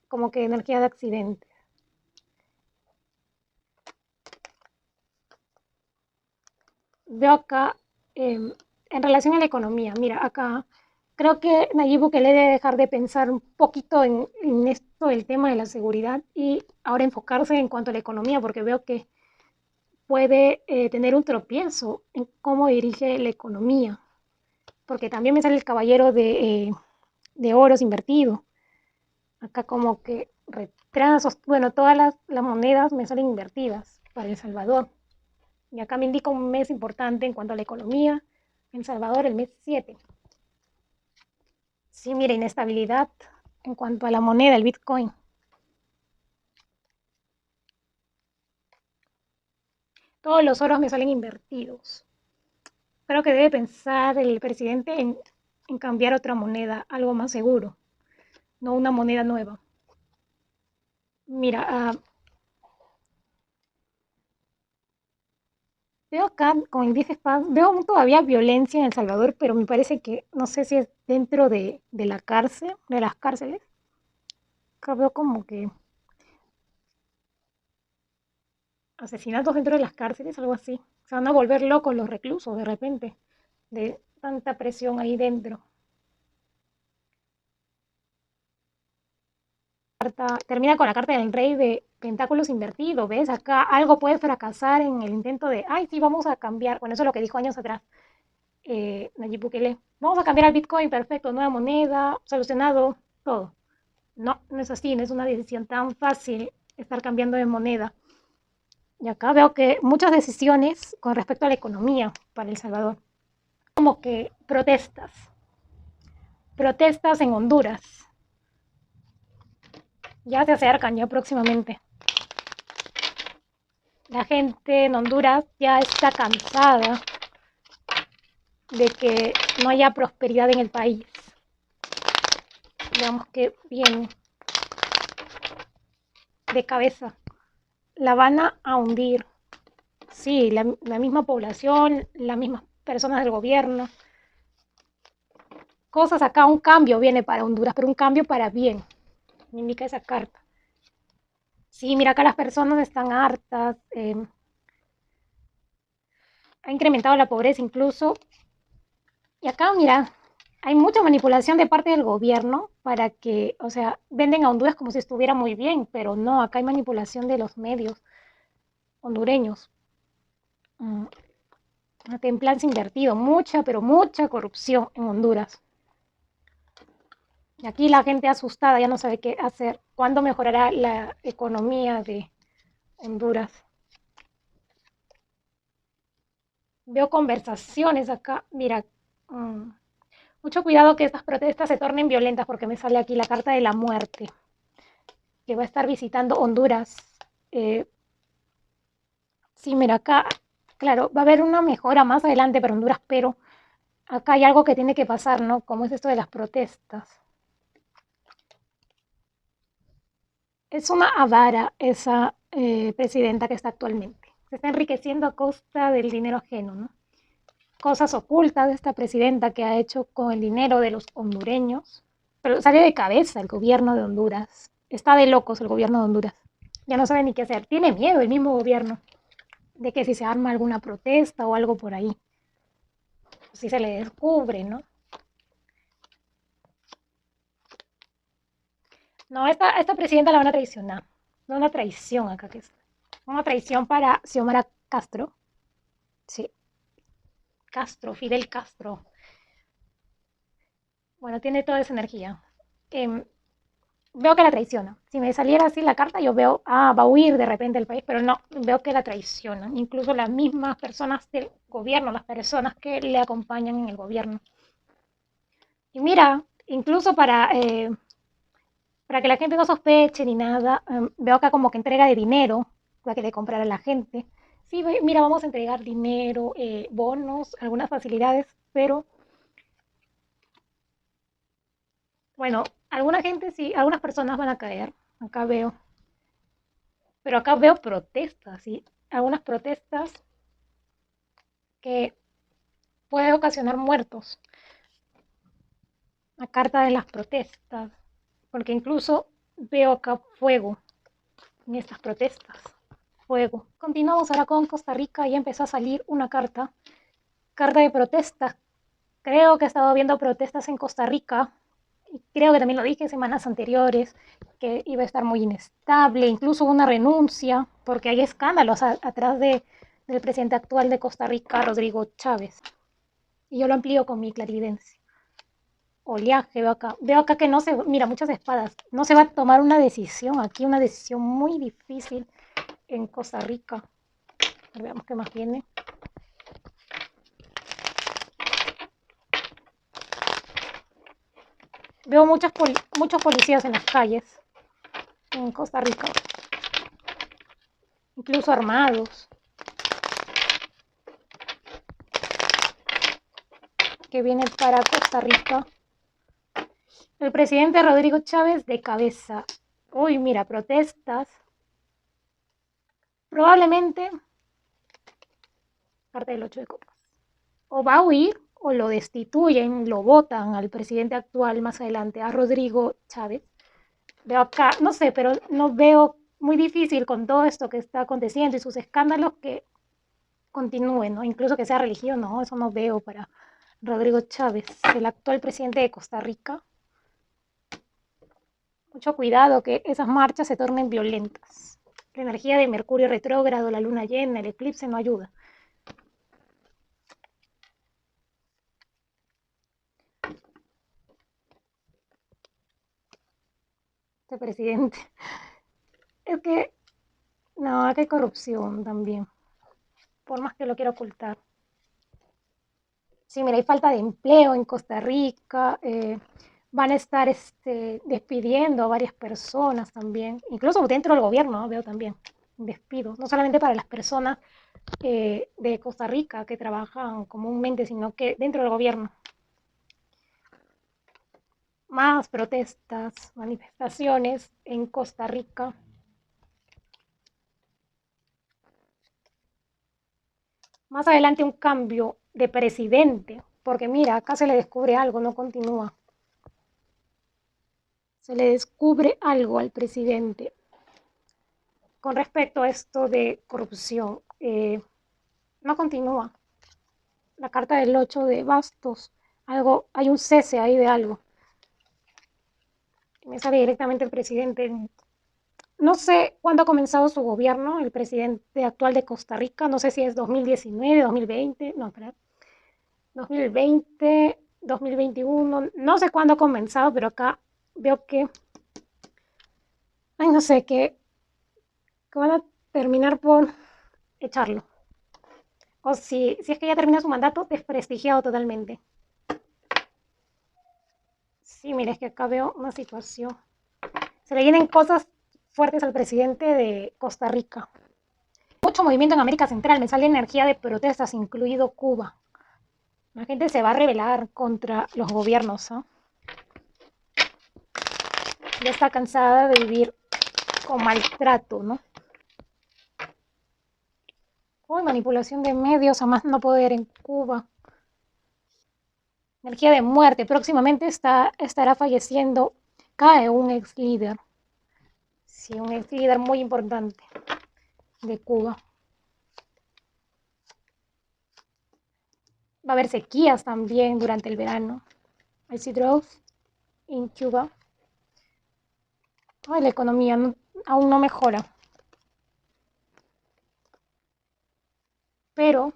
como que energía de accidente. Veo acá en relación a la economía, mira, acá creo que Nayib Bukele debe dejar de pensar un poquito en esto del tema de la seguridad y ahora enfocarse en cuanto a la economía, porque veo que puede tener un tropiezo en cómo dirige la economía, porque también me sale el caballero de oros invertido. Acá como que retrasos, bueno, todas las monedas me salen invertidas para El Salvador. Y acá me indica un mes importante en cuanto a la economía. En Salvador, el mes 7. Sí, mira, inestabilidad en cuanto a la moneda, el Bitcoin. Todos los oros me salen invertidos. Creo que debe pensar el presidente en cambiar otra moneda, algo más seguro, no una moneda nueva. Mira, veo acá con el 10 espadas, veo todavía violencia en El Salvador, pero me parece que no sé si es dentro de la cárcel, de las cárceles. Acá veo como que asesinatos dentro de las cárceles, algo así. Se van a volver locos los reclusos de repente, de tanta presión ahí dentro. Termina con la carta del rey de pentáculos invertido, ¿ves? Acá algo puede fracasar en el intento de, ay, sí, vamos a cambiar. Bueno, eso es lo que dijo años atrás Nayib Bukele. Vamos a cambiar al Bitcoin, perfecto, nueva moneda, solucionado, todo. No, no es así, no es una decisión tan fácil estar cambiando de moneda. Y acá veo que muchas decisiones con respecto a la economía para El Salvador. Como que protestas en Honduras. Ya se acercan, ya próximamente. La gente en Honduras ya está cansada de que no haya prosperidad en el país. Digamos que viene de cabeza. La van a hundir. Sí, la misma población, las mismas personas del gobierno. Cosas acá, un cambio viene para Honduras, pero un cambio para bien. Me indica esa carta. Sí, mira acá las personas están hartas. Ha incrementado la pobreza incluso. Y acá, mira, hay mucha manipulación de parte del gobierno para que, o sea, venden a Honduras como si estuviera muy bien, pero no, acá hay manipulación de los medios hondureños. Mm, Templanza invertido, mucha, pero mucha corrupción en Honduras. Y aquí la gente asustada ya no sabe qué hacer. ¿Cuándo mejorará la economía de Honduras? Veo conversaciones acá. Mira, mm, mucho cuidado que estas protestas se tornen violentas porque me sale aquí la carta de la muerte, que va a estar visitando Honduras. Eh, sí, mira, acá, claro, va a haber una mejora más adelante para Honduras, pero acá hay algo que tiene que pasar, ¿no? Como es esto de las protestas. Es una avara esa presidenta que está actualmente. Se está enriqueciendo a costa del dinero ajeno, ¿no? Cosas ocultas de esta presidenta que ha hecho con el dinero de los hondureños. Pero sale de cabeza el gobierno de Honduras. Está de locos el gobierno de Honduras. Ya no sabe ni qué hacer. Tiene miedo el mismo gobierno de que si se arma alguna protesta o algo por ahí, si se le descubre, ¿no? No, esta presidenta la van a traicionar. No, una traición acá que es. Una traición para Xiomara Castro. Sí, Castro, Fidel Castro. Bueno, tiene toda esa energía. Em, Veo que la traiciona. Si me saliera así la carta, yo veo, va a huir de repente del país, pero no, veo que la traicionan. Incluso las mismas personas del gobierno, las personas que le acompañan en el gobierno. Y mira, incluso para que la gente no sospeche ni nada, veo acá como que entrega de dinero para que le comprar a la gente. Sí, mira, vamos a entregar dinero, bonos, algunas facilidades, pero bueno, alguna gente sí, algunas personas van a caer. Acá veo. Pero acá veo protestas, y algunas protestas que pueden ocasionar muertos. La carta de las protestas, porque incluso veo acá fuego en estas protestas. Fuego. Continuamos ahora con Costa Rica y empezó a salir una carta de protestas. Creo que he estado viendo protestas en Costa Rica y creo que también lo dije en semanas anteriores, que iba a estar muy inestable, incluso una renuncia, porque hay escándalos atrás del presidente actual de Costa Rica, Rodrigo Chávez. Y yo lo amplío con mi clarividencia. Oleaje, veo acá que no se, mira, muchas espadas, no se va a tomar una decisión aquí, una decisión muy difícil en Costa Rica. Veamos qué más viene. Veo muchos policías en las calles en Costa Rica, incluso armados, que vienen para Costa Rica. El presidente Rodrigo Chávez de cabeza. Uy, mira, protestas. Probablemente, parte del 8 de copas. O va a huir o lo destituyen, lo votan al presidente actual más adelante, a Rodrigo Chávez. Veo acá, no sé, pero no veo muy difícil con todo esto que está aconteciendo y sus escándalos que continúen, ¿no? Incluso que sea religión, no, eso no veo para Rodrigo Chávez, el actual presidente de Costa Rica. Mucho cuidado que esas marchas se tornen violentas. La energía de Mercurio retrógrado, la luna llena, el eclipse no ayuda. Este presidente. Es que, no, aquí hay corrupción también, por más que lo quiera ocultar. Sí, mira, hay falta de empleo en Costa Rica, van a estar despidiendo a varias personas también, incluso dentro del gobierno, ¿no? Veo también despidos, no solamente para las personas de Costa Rica que trabajan comúnmente, sino que dentro del gobierno. Más protestas, manifestaciones en Costa Rica. Más adelante un cambio de presidente, porque mira, acá se le descubre algo, no continúa. Se le descubre algo al presidente con respecto a esto de corrupción. No continúa. La carta del 8 de bastos, algo, hay un cese ahí de algo. Me sale directamente el presidente. No sé cuándo ha comenzado su gobierno, el presidente actual de Costa Rica, no sé si es 2019, 2020, no, espera, 2020, 2021, no sé cuándo ha comenzado, pero acá veo que, ay, no sé, que van a terminar por echarlo. O si es que ya termina su mandato, desprestigiado totalmente. Sí, mira, es que acá veo una situación. Se le vienen cosas fuertes al presidente de Costa Rica. Mucho movimiento en América Central, me sale energía de protestas, incluido Cuba. La gente se va a rebelar contra los gobiernos, ¿eh? Ya está cansada de vivir con maltrato, ¿no? Uy, manipulación de medios, a más no poder en Cuba. Energía de muerte. Próximamente estará falleciendo, cae un ex líder. Sí, un ex líder muy importante de Cuba. Va a haber sequías también durante el verano. Icy drought en Cuba. Ay, la economía aún no mejora. Pero,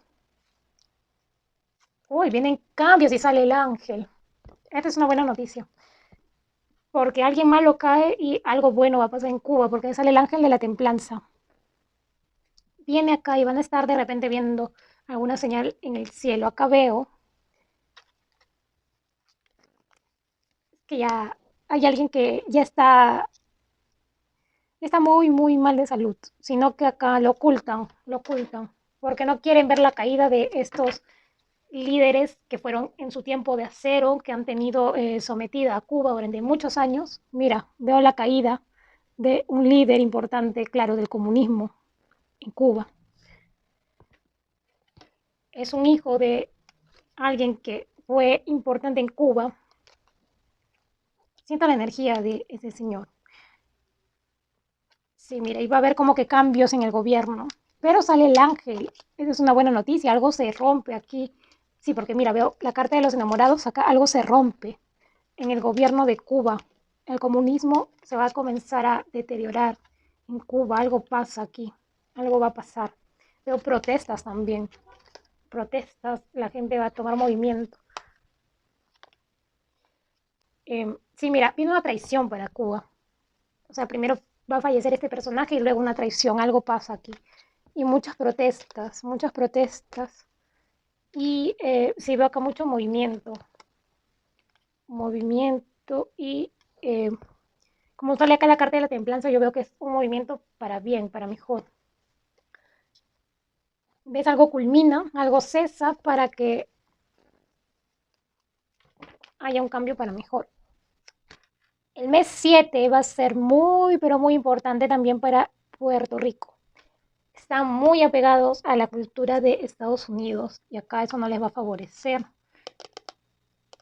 uy, vienen cambios y sale el ángel. Esta es una buena noticia. Porque alguien malo cae y algo bueno va a pasar en Cuba, porque sale el ángel de la templanza. Viene acá y van a estar de repente viendo alguna señal en el cielo. Acá veo que ya hay alguien que ya está muy, muy mal de salud, sino que acá lo ocultan, porque no quieren ver la caída de estos líderes que fueron en su tiempo de acero, que han tenido sometida a Cuba durante muchos años. Mira, veo la caída de un líder importante, claro, del comunismo en Cuba. Es un hijo de alguien que fue importante en Cuba. Siento la energía de ese señor. Sí, mira, iba a haber como que cambios en el gobierno, pero sale el ángel. Esa es una buena noticia, algo se rompe aquí. Sí, porque mira, veo la carta de los enamorados, acá algo se rompe en el gobierno de Cuba. El comunismo se va a comenzar a deteriorar en Cuba, algo pasa aquí, algo va a pasar. Veo protestas también, protestas, la gente va a tomar movimiento. Sí, mira, viene una traición para Cuba. O sea, primero va a fallecer este personaje y luego una traición, algo pasa aquí. Y muchas protestas, muchas protestas. Y sí veo acá mucho movimiento, movimiento y como sale acá la carta de la templanza, yo veo que es un movimiento para bien, para mejor. ¿Ves? Algo culmina, algo cesa para que haya un cambio para mejor. El mes 7 va a ser muy, pero muy importante también para Puerto Rico. Están muy apegados a la cultura de Estados Unidos y acá eso no les va a favorecer.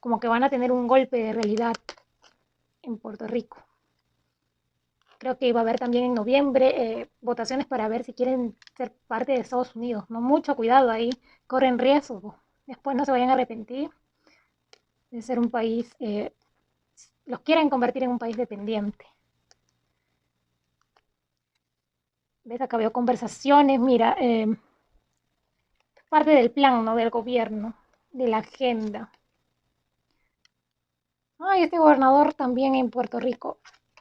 Como que van a tener un golpe de realidad en Puerto Rico. Creo que iba a haber también en noviembre votaciones para ver si quieren ser parte de Estados Unidos. No, mucho cuidado ahí, corren riesgo. Después no se vayan a arrepentir de ser un país, los quieren convertir en un país dependiente. ¿Ves? Acá veo conversaciones, mira, parte del plan, ¿no? Del gobierno, de la agenda. Ay, este gobernador también en Puerto Rico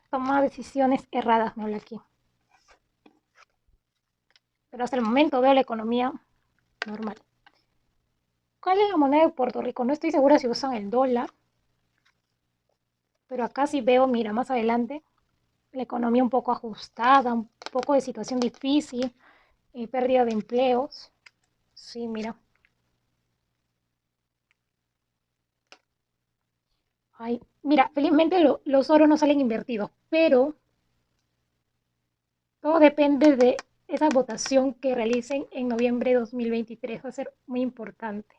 toma decisiones erradas, me habla aquí. Pero hasta el momento veo la economía normal. ¿Cuál es la moneda de Puerto Rico? No estoy segura si usan el dólar, pero acá sí veo, mira, más adelante, la economía un poco ajustada, un poco de situación difícil, pérdida de empleos. Sí, mira. Ay, mira, felizmente los oros no salen invertidos, pero todo depende de esa votación que realicen en noviembre de 2023. Va a ser muy importante.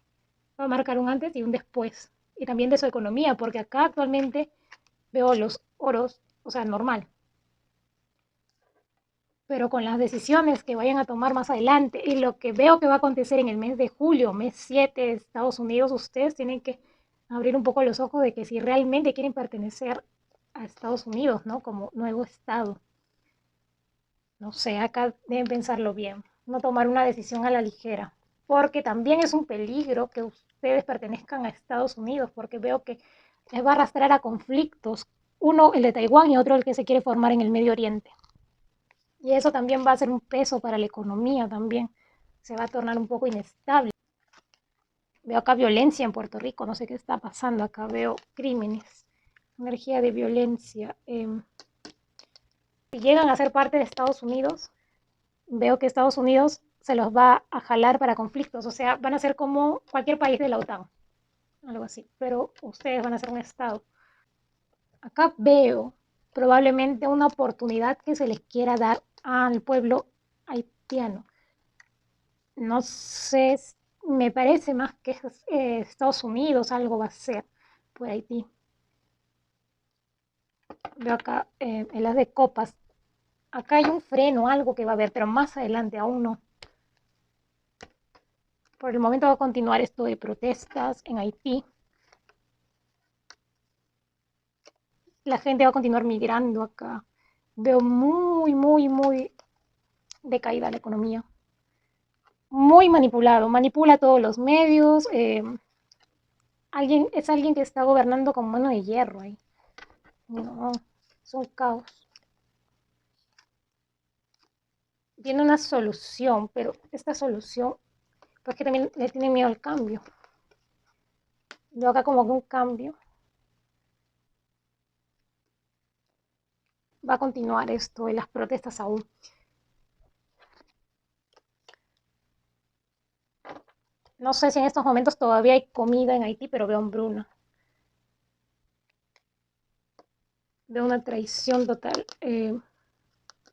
Va a marcar un antes y un después. Y también de su economía, porque acá actualmente veo los oros, o sea, normal. Pero con las decisiones que vayan a tomar más adelante y lo que veo que va a acontecer en el mes de julio, mes 7 de Estados Unidos, ustedes tienen que abrir un poco los ojos de que si realmente quieren pertenecer a Estados Unidos, ¿no? Como nuevo estado. No sé, acá deben pensarlo bien, no tomar una decisión a la ligera, porque también es un peligro que ustedes pertenezcan a Estados Unidos, porque veo que les va a arrastrar a conflictos, uno el de Taiwán y otro el que se quiere formar en el Medio Oriente. Y eso también va a ser un peso para la economía también, se va a tornar un poco inestable. Veo acá violencia en Puerto Rico, no sé qué está pasando, acá veo crímenes, energía de violencia. Si llegan a ser parte de Estados Unidos, veo que Estados Unidos se los va a jalar para conflictos, o sea, van a ser como cualquier país de la OTAN, algo así, pero ustedes van a ser un Estado. Acá veo probablemente una oportunidad que se les quiera dar al pueblo haitiano. No sé, me parece más que Estados Unidos algo va a ser por Haití. Veo acá en las de copas. Acá hay un freno, algo que va a haber, pero más adelante aún no. Por el momento va a continuar esto de protestas en Haití. La gente va a continuar migrando acá. Veo muy decaída la economía. Muy manipulado, manipula todos los medios. Es alguien que está gobernando con mano de hierro ahí. No, es un caos. Tiene una solución, pero esta solución, pues que también le tiene miedo al cambio. Yo acá como que un cambio. Va a continuar esto y las protestas aún. No sé si en estos momentos todavía hay comida en Haití, pero veo hambruna. Veo una traición total.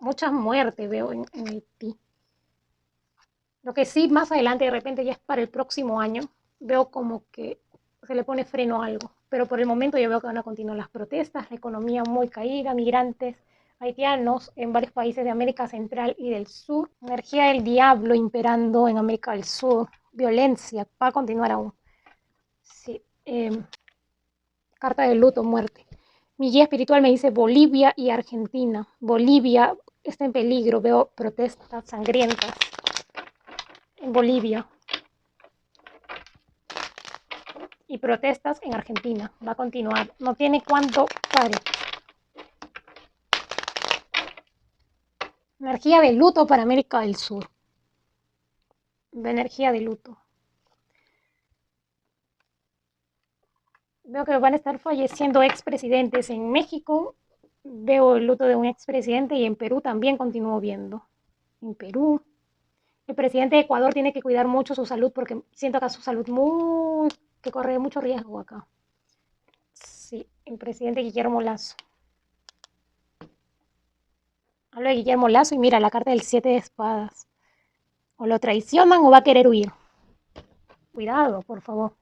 Muchas muertes veo en Haití. Lo que sí, más adelante, de repente ya es para el próximo año, veo como que se le pone freno a algo. Pero por el momento yo veo que van a continuar las protestas, la economía muy caída, migrantes haitianos en varios países de América Central y del Sur, energía del diablo imperando en América del Sur, violencia, va a continuar aún. Sí, carta de luto, muerte. Mi guía espiritual me dice Bolivia y Argentina. Bolivia está en peligro, veo protestas sangrientas en Bolivia y protestas en Argentina. Va a continuar, no tiene cuánto pare. Energía de luto para América del Sur. De energía de luto. Veo que van a estar falleciendo expresidentes en México. Veo el luto de un expresidente y en Perú también continúo viendo. En Perú, el presidente de Ecuador tiene que cuidar mucho su salud porque siento que su salud que corre mucho riesgo acá. Sí, el presidente Guillermo Lazo. Hablo de Guillermo Lazo y mira la carta del 7 de espadas. O lo traicionan o va a querer huir. Cuidado, por favor.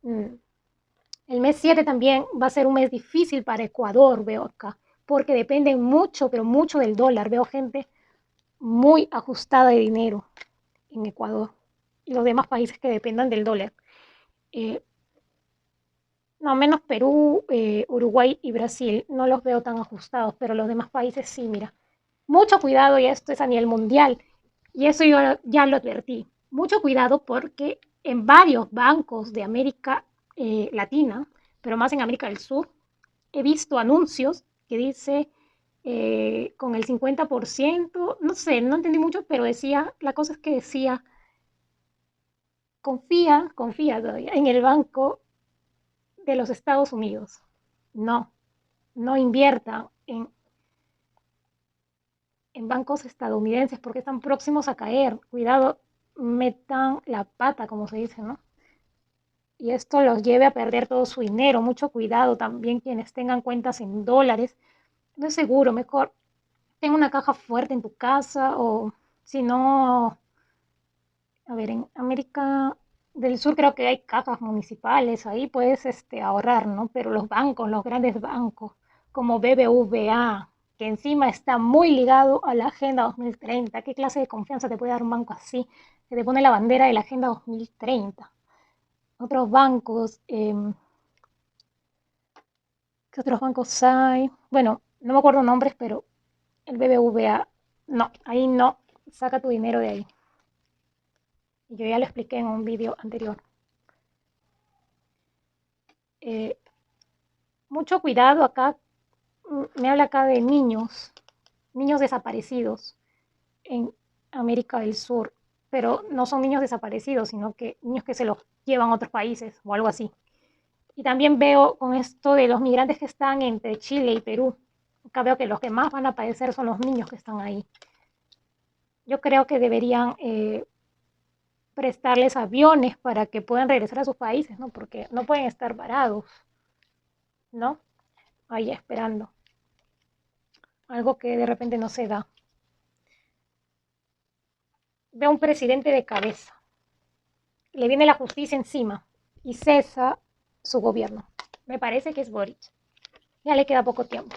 El mes 7 también va a ser un mes difícil para Ecuador, veo acá, porque dependen mucho, pero mucho del dólar. Veo gente muy ajustada de dinero en Ecuador y los demás países que dependan del dólar. No, menos Perú, Uruguay y Brasil, no los veo tan ajustados, pero los demás países sí, mira. Mucho cuidado, y esto es a nivel mundial, y eso yo ya lo advertí. Mucho cuidado porque en varios bancos de América Latina, pero más en América del Sur, he visto anuncios que dice con el 50%, no sé, no entendí mucho, pero decía, la cosa es que decía, confía todavía en el banco de los Estados Unidos. No, no invierta en bancos estadounidenses porque están próximos a caer. Cuidado, metan la pata, como se dice, ¿no? Y esto los lleve a perder todo su dinero. Mucho cuidado también quienes tengan cuentas en dólares. No es seguro, mejor ten una caja fuerte en tu casa o si no, a ver, en América del Sur creo que hay cajas municipales, ahí puedes ahorrar, ¿no? Pero los bancos, los grandes bancos como BBVA, que encima está muy ligado a la Agenda 2030, ¿qué clase de confianza te puede dar un banco así? Que te pone la bandera de la Agenda 2030. Otros bancos, ¿qué otros bancos hay? Bueno, no me acuerdo nombres, pero el BBVA, no, ahí no, saca tu dinero de ahí. Yo ya lo expliqué en un vídeo anterior. Mucho cuidado acá, me habla acá de niños desaparecidos en América del Sur, pero no son niños desaparecidos, sino que niños que se los llevan a otros países o algo así. Y también veo con esto de los migrantes que están entre Chile y Perú, acá veo que los que más van a padecer son los niños que están ahí. Yo creo que deberían prestarles aviones para que puedan regresar a sus países, ¿no? Porque no pueden estar varados, ¿no? Ahí esperando. Algo que de repente no se da. Veo un presidente de cabeza. Le viene la justicia encima y cesa su gobierno. Me parece que es Boric. Ya le queda poco tiempo.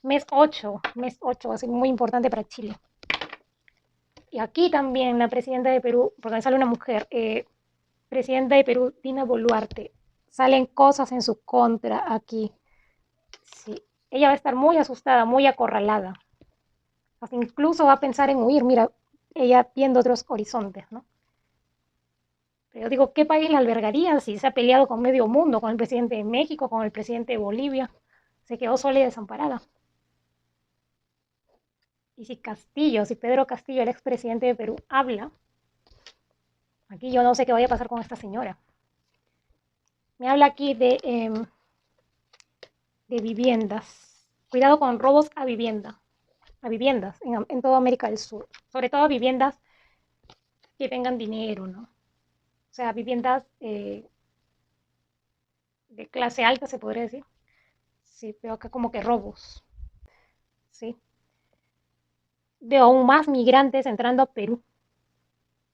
Mes 8 va a ser muy importante para Chile. Y aquí también la presidenta de Perú, porque me sale una mujer, presidenta de Perú, Dina Boluarte, salen cosas en su contra aquí. Sí. ella va a estar muy asustada, muy acorralada. Hasta incluso va a pensar en huir, mira, ella viendo otros horizontes, ¿no? Pero yo digo, ¿qué país la albergaría si se ha peleado con medio mundo, con el presidente de México, con el presidente de Bolivia? Se quedó sola y desamparada. Y si Castillo, si Pedro Castillo, el expresidente de Perú, habla, aquí yo no sé qué vaya a pasar con esta señora. Me habla aquí de viviendas. Cuidado con robos a viviendas en toda América del Sur. Sobre todo a viviendas que tengan dinero, ¿no? O sea, viviendas de clase alta, se podría decir. Sí, veo acá como que robos, ¿sí? Veo aún más migrantes entrando a Perú.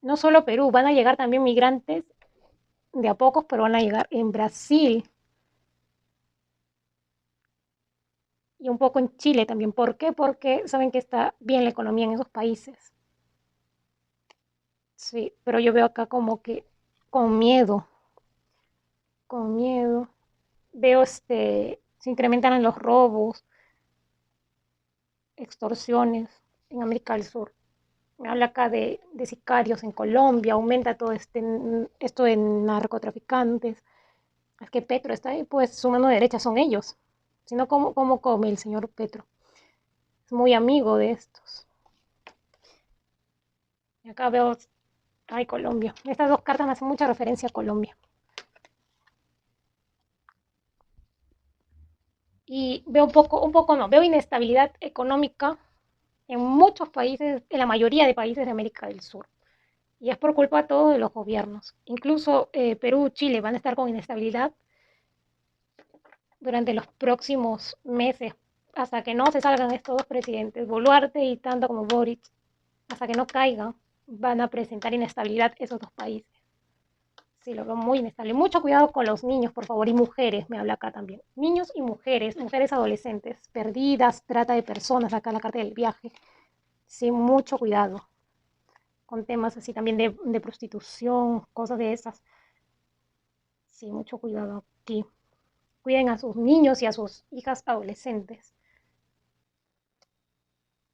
No solo Perú, van a llegar también migrantes de a pocos, pero van a llegar en Brasil y un poco en Chile también. ¿Por qué? Porque saben que está bien la economía en esos países. Sí, pero yo veo acá como que con miedo, con miedo. Veo se incrementan los robos, extorsiones en América del Sur. Me habla acá de sicarios en Colombia, aumenta todo esto de narcotraficantes. Es que Petro está ahí, pues su mano derecha son ellos. Si no, ¿cómo come el señor Petro? Es muy amigo de estos. Y acá veo, ay, Colombia. Estas dos cartas me hacen mucha referencia a Colombia. Y veo un poco no, veo inestabilidad económica en muchos países, en la mayoría de países de América del Sur. Y es por culpa de todos de los gobiernos. Incluso Perú, Chile van a estar con inestabilidad durante los próximos meses, hasta que no se salgan estos dos presidentes, Boluarte y tanto como Boric, hasta que no caigan, van a presentar inestabilidad esos dos países. Sí, lo veo muy inestable. Mucho cuidado con los niños, por favor, y mujeres, me habla acá también. Niños y mujeres, mujeres adolescentes, perdidas, trata de personas, acá en la carta del viaje. Sí, mucho cuidado con temas así también de prostitución, cosas de esas. Sí, mucho cuidado aquí. Cuiden a sus niños y a sus hijas adolescentes.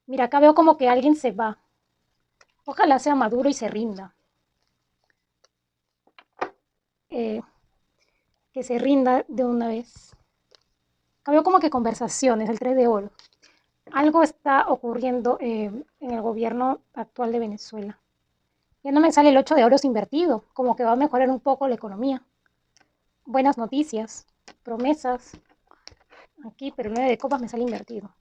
Mira, acá veo como que alguien se va. Ojalá sea maduro y se rinda. Eh, que se rinda de una vez. Acá veo como que conversaciones, el 3 de oro. Algo está ocurriendo en el gobierno actual de Venezuela. Ya no me sale el 8 de oro invertido, como que va a mejorar un poco la economía. Buenas noticias, promesas. Aquí, pero el 9 de copas me sale invertido.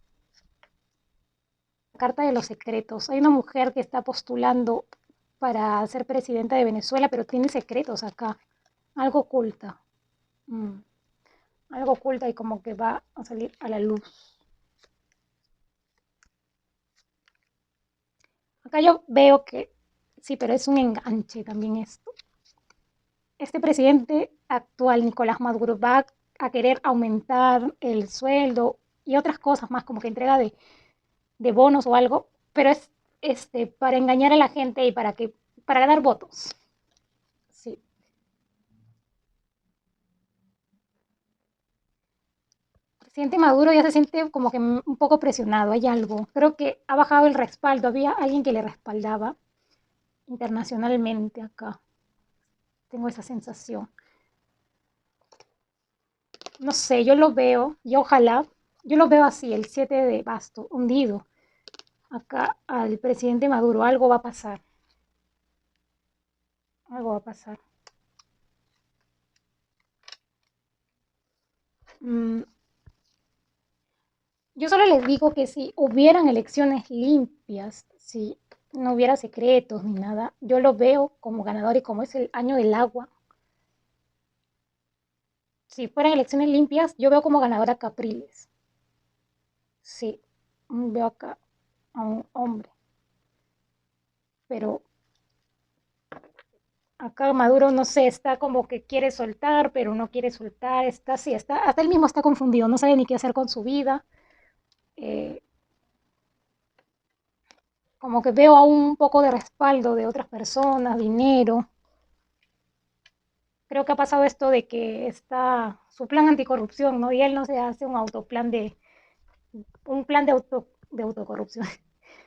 Carta de los secretos. Hay una mujer que está postulando para ser presidenta de Venezuela, pero tiene secretos acá. Algo oculta. Mm, algo oculta y como que va a salir a la luz. Acá yo veo que sí, pero es un enganche también esto. Este presidente actual, Nicolás Maduro, va a querer aumentar el sueldo y otras cosas más, como que entrega de bonos o algo, pero es para engañar a la gente y para ganar votos. Sí. El presidente Maduro ya se siente como que un poco presionado, hay algo. Creo que ha bajado el respaldo, había alguien que le respaldaba internacionalmente acá. Tengo esa sensación. No sé, yo lo veo, y ojalá, yo lo veo así, el 7 de basto, hundido. Acá al presidente Maduro, algo va a pasar, algo va a pasar. Mm, yo solo les digo que si hubieran elecciones limpias, si no hubiera secretos ni nada, yo lo veo como ganador y como es el año del agua. Si fueran elecciones limpias, yo veo como ganadora a Capriles. Sí, veo acá a un hombre, pero acá Maduro, no sé, está como que quiere soltar, pero no quiere soltar, está así, hasta él mismo está confundido, no sabe ni qué hacer con su vida. Eh, como que veo aún un poco de respaldo de otras personas, dinero. Creo que ha pasado esto de que está su plan anticorrupción, ¿no? Y él no se hace un autoplan un plan de autocorrupción.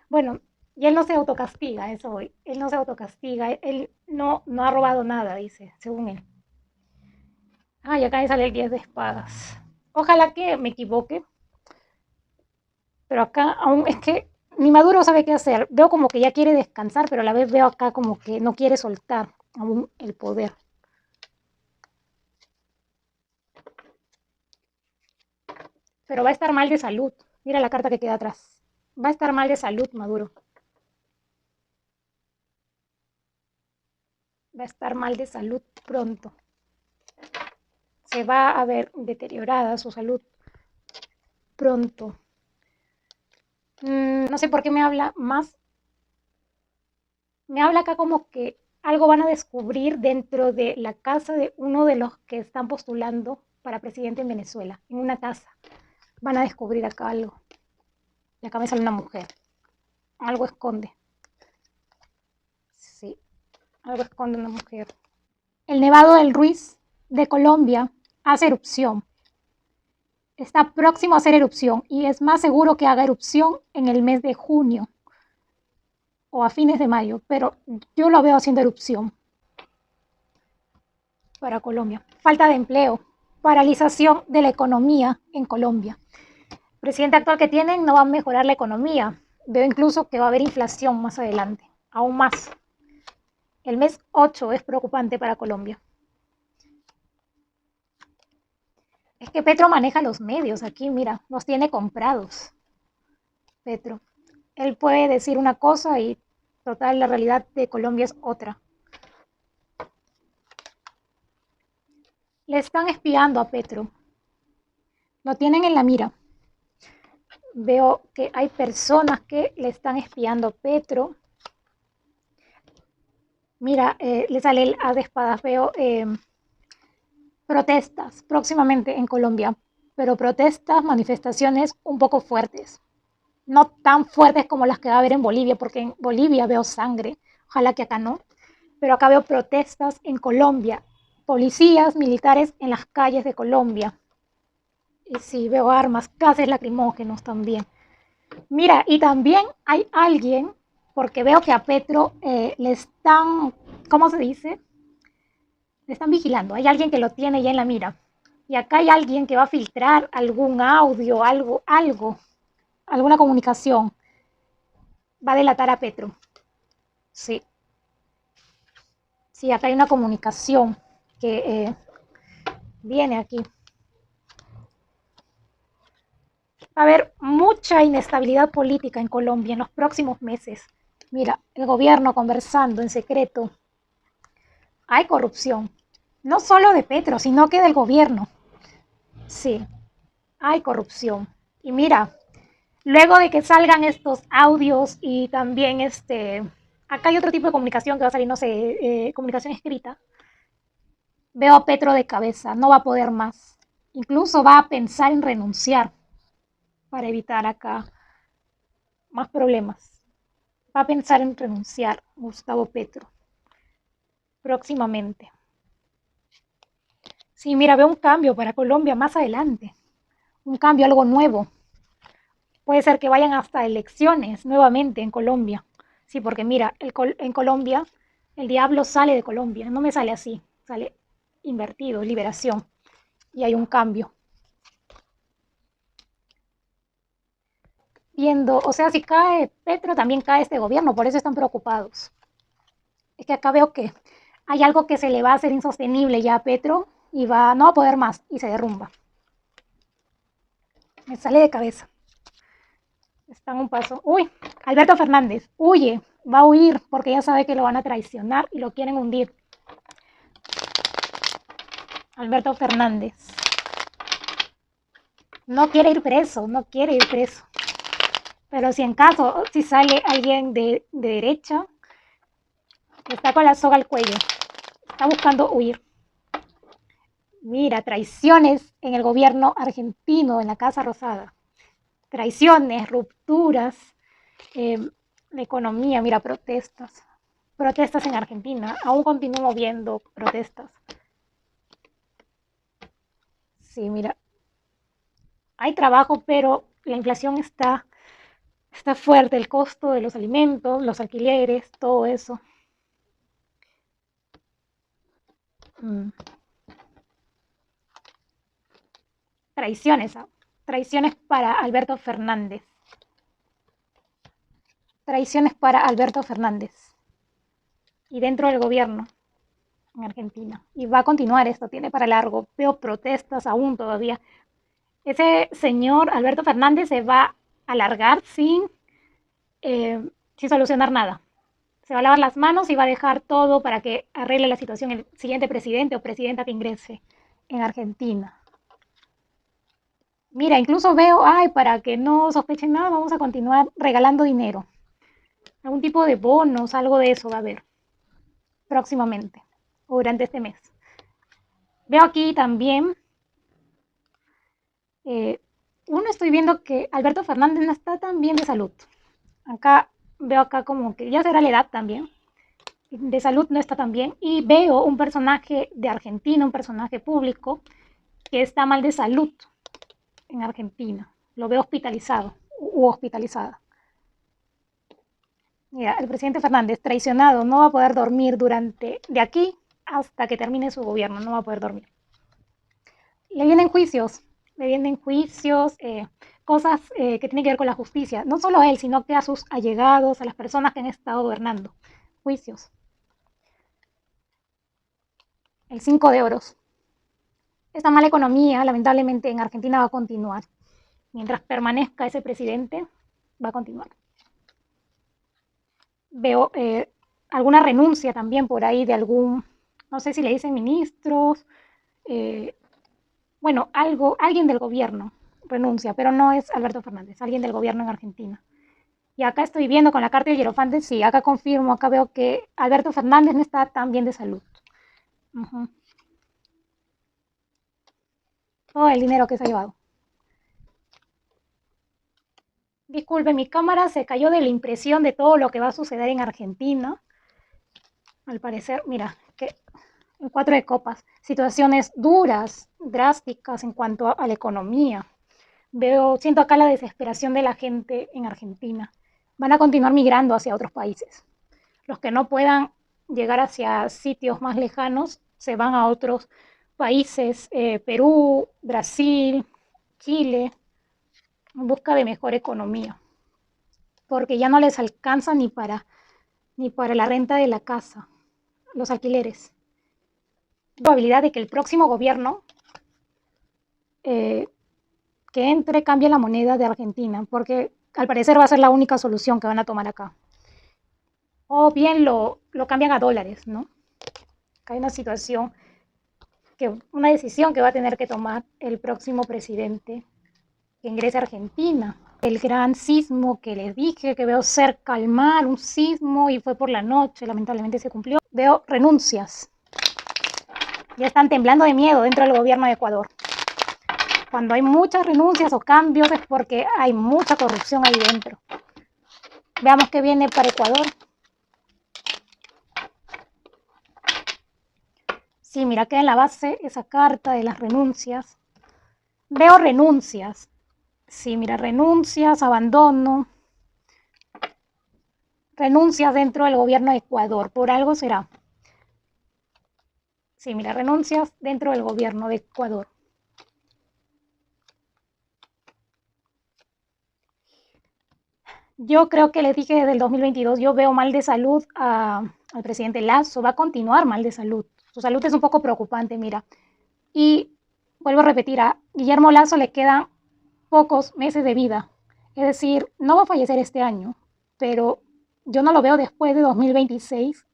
Bueno, y él no se autocastiga, eso voy. Él no se autocastiga, él no ha robado nada, dice, según él. Ah, y acá me sale el 10 de espadas. Ojalá que me equivoque, pero acá aún es que ni Maduro sabe qué hacer. Veo como que ya quiere descansar, pero a la vez veo acá como que no quiere soltar aún el poder. Pero va a estar mal de salud. Mira la carta que queda atrás. Va a estar mal de salud, Maduro. Va a estar mal de salud pronto. Se va a ver deteriorada su salud pronto. No sé por qué me habla más. Me habla acá como que algo van a descubrir dentro de la casa de uno de los que están postulando para presidente en Venezuela. En una casa. Van a descubrir acá algo. Y acá me sale una mujer. Algo esconde. Sí, algo esconde una mujer. El Nevado del Ruiz de Colombia hace erupción. Está próximo a hacer erupción y es más seguro que haga erupción en el mes de junio o a fines de mayo, pero yo lo veo haciendo erupción para Colombia. Falta de empleo, paralización de la economía en Colombia. El presidente actual que tienen no va a mejorar la economía. Veo incluso que va a haber inflación más adelante, aún más. El mes 8 es preocupante para Colombia. Es que Petro maneja los medios aquí, mira, los tiene comprados. Petro. Él puede decir una cosa y total la realidad de Colombia es otra. Le están espiando a Petro. Lo tienen en la mira. Veo que hay personas que le están espiando a Petro. Mira, le sale el as de espadas. Veo protestas próximamente en Colombia, pero protestas, manifestaciones un poco fuertes. No tan fuertes como las que va a haber en Bolivia, porque en Bolivia veo sangre. Ojalá que acá no. Pero acá veo protestas en Colombia. Policías, militares en las calles de Colombia. Y sí, veo armas, gases lacrimógenos también. Mira, y también hay alguien, porque veo que a Petro le están, ¿cómo se dice? Le están vigilando. Hay alguien que lo tiene ya en la mira. Y acá hay alguien que va a filtrar algún audio, alguna comunicación. Va a delatar a Petro. Sí, sí, acá hay una comunicación que viene aquí. Va a haber mucha inestabilidad política en Colombia en los próximos meses. Mira, el gobierno conversando en secreto. Hay corrupción. No solo de Petro, sino que del gobierno. Sí, hay corrupción. Y mira, luego de que salgan estos audios y también acá hay otro tipo de comunicación que va a salir, no sé, comunicación escrita. Veo a Petro de cabeza, no va a poder más. Incluso va a pensar en renunciar para evitar acá más problemas. Va a pensar en renunciar Gustavo Petro próximamente. Sí, mira, veo un cambio para Colombia más adelante. Un cambio, algo nuevo. Puede ser que vayan hasta elecciones nuevamente en Colombia. Sí, porque mira, en Colombia el diablo sale de Colombia. No me sale así, sale invertido, liberación. Y hay un cambio. Viendo, o sea, si cae Petro, también cae este gobierno. Por eso están preocupados. Es que acá veo que hay algo que se le va a hacer insostenible ya a Petro y va no va a poder más y se derrumba. Me sale de cabeza. Está en un paso. Uy, Alberto Fernández, huye, va a huir porque ya sabe que lo van a traicionar y lo quieren hundir. Alberto Fernández. No quiere ir preso, no quiere ir preso. Pero si en caso, si sale alguien de derecha, está con la soga al cuello, está buscando huir. Mira, traiciones en el gobierno argentino, en la Casa Rosada. Traiciones, rupturas, la economía, mira, protestas. Protestas en Argentina, aún continúo viendo protestas. Sí, mira, hay trabajo, pero la inflación está fuerte, el costo de los alimentos, los alquileres, todo eso. Mm. Traiciones, ¿ah? Traiciones para Alberto Fernández. Traiciones para Alberto Fernández. Y dentro del gobierno en Argentina. Y va a continuar esto, tiene para largo. Veo protestas aún todavía. Ese señor Alberto Fernández se va a alargar sin solucionar nada. Se va a lavar las manos y va a dejar todo para que arregle la situación el siguiente presidente o presidenta que ingrese en Argentina. Mira, incluso veo, ay, para que no sospechen nada, vamos a continuar regalando dinero. Algún tipo de bonos, algo de eso va a haber próximamente o durante este mes. Veo aquí también, estoy viendo que Alberto Fernández no está tan bien de salud. Veo acá como que ya será la edad también. De salud no está tan bien. Y veo un personaje de Argentina, un personaje público, que está mal de salud en Argentina. Lo veo hospitalizado u hospitalizada. Mira, el presidente Fernández, traicionado, no va a poder dormir de aquí hasta que termine su gobierno, no va a poder dormir. Le vienen juicios, cosas que tienen que ver con la justicia, no solo a él, sino que a sus allegados, a las personas que han estado gobernando. Juicios. El 5 de oros. Esta mala economía, lamentablemente, en Argentina va a continuar. Mientras permanezca ese presidente, va a continuar. Veo alguna renuncia también por ahí de algún, no sé si le dicen ministros, bueno, alguien del gobierno renuncia, pero no es Alberto Fernández, alguien del gobierno en Argentina. Y acá estoy viendo con la carta del Hierofante, sí, acá confirmo, acá veo que Alberto Fernández no está tan bien de salud. Uh-huh. Todo el dinero que se ha llevado. Disculpe, mi cámara se cayó de la impresión de todo lo que va a suceder en Argentina. Al parecer, mira, que el 4 de copas, situaciones duras, drásticas en cuanto a la economía. Siento acá la desesperación de la gente en Argentina. Van a continuar migrando hacia otros países. Los que no puedan llegar hacia sitios más lejanos se van a otros países, Perú, Brasil, Chile, en busca de mejor economía, porque ya no les alcanza ni para la renta de la casa, los alquileres. La probabilidad de que el próximo gobierno que entre cambie la moneda de Argentina, porque al parecer va a ser la única solución que van a tomar acá. O bien lo cambian a dólares, ¿no? Acá hay una decisión que va a tener que tomar el próximo presidente que ingrese a Argentina. El gran sismo que les dije que veo cerca al mar, un sismo, y fue por la noche, lamentablemente se cumplió. Veo renuncias. Ya están temblando de miedo dentro del gobierno de Ecuador. Cuando hay muchas renuncias o cambios es porque hay mucha corrupción ahí dentro. Veamos qué viene para Ecuador. Sí, mira, queda en la base esa carta de las renuncias. Veo renuncias. Sí, mira, renuncias, abandono. Renuncias dentro del gobierno de Ecuador. Por algo será. Sí, mira, renuncias dentro del gobierno de Ecuador. Yo creo que les dije desde el 2022, yo veo mal de salud al presidente Lasso, va a continuar mal de salud. Su salud es un poco preocupante, mira. Y vuelvo a repetir, a Guillermo Lasso le quedan pocos meses de vida. Es decir, no va a fallecer este año, pero yo no lo veo después de 2026.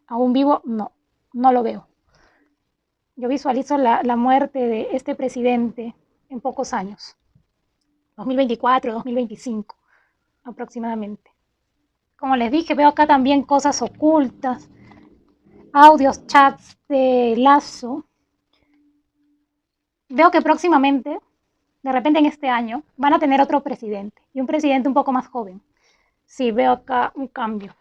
Aún vivo, no lo veo. Yo visualizo la muerte de este presidente en pocos años. 2024, 2025 aproximadamente. Como les dije, veo acá también cosas ocultas, audios, chats de Lazo. Veo que próximamente, de repente en este año, van a tener otro presidente y un presidente un poco más joven. Sí, veo acá un cambio.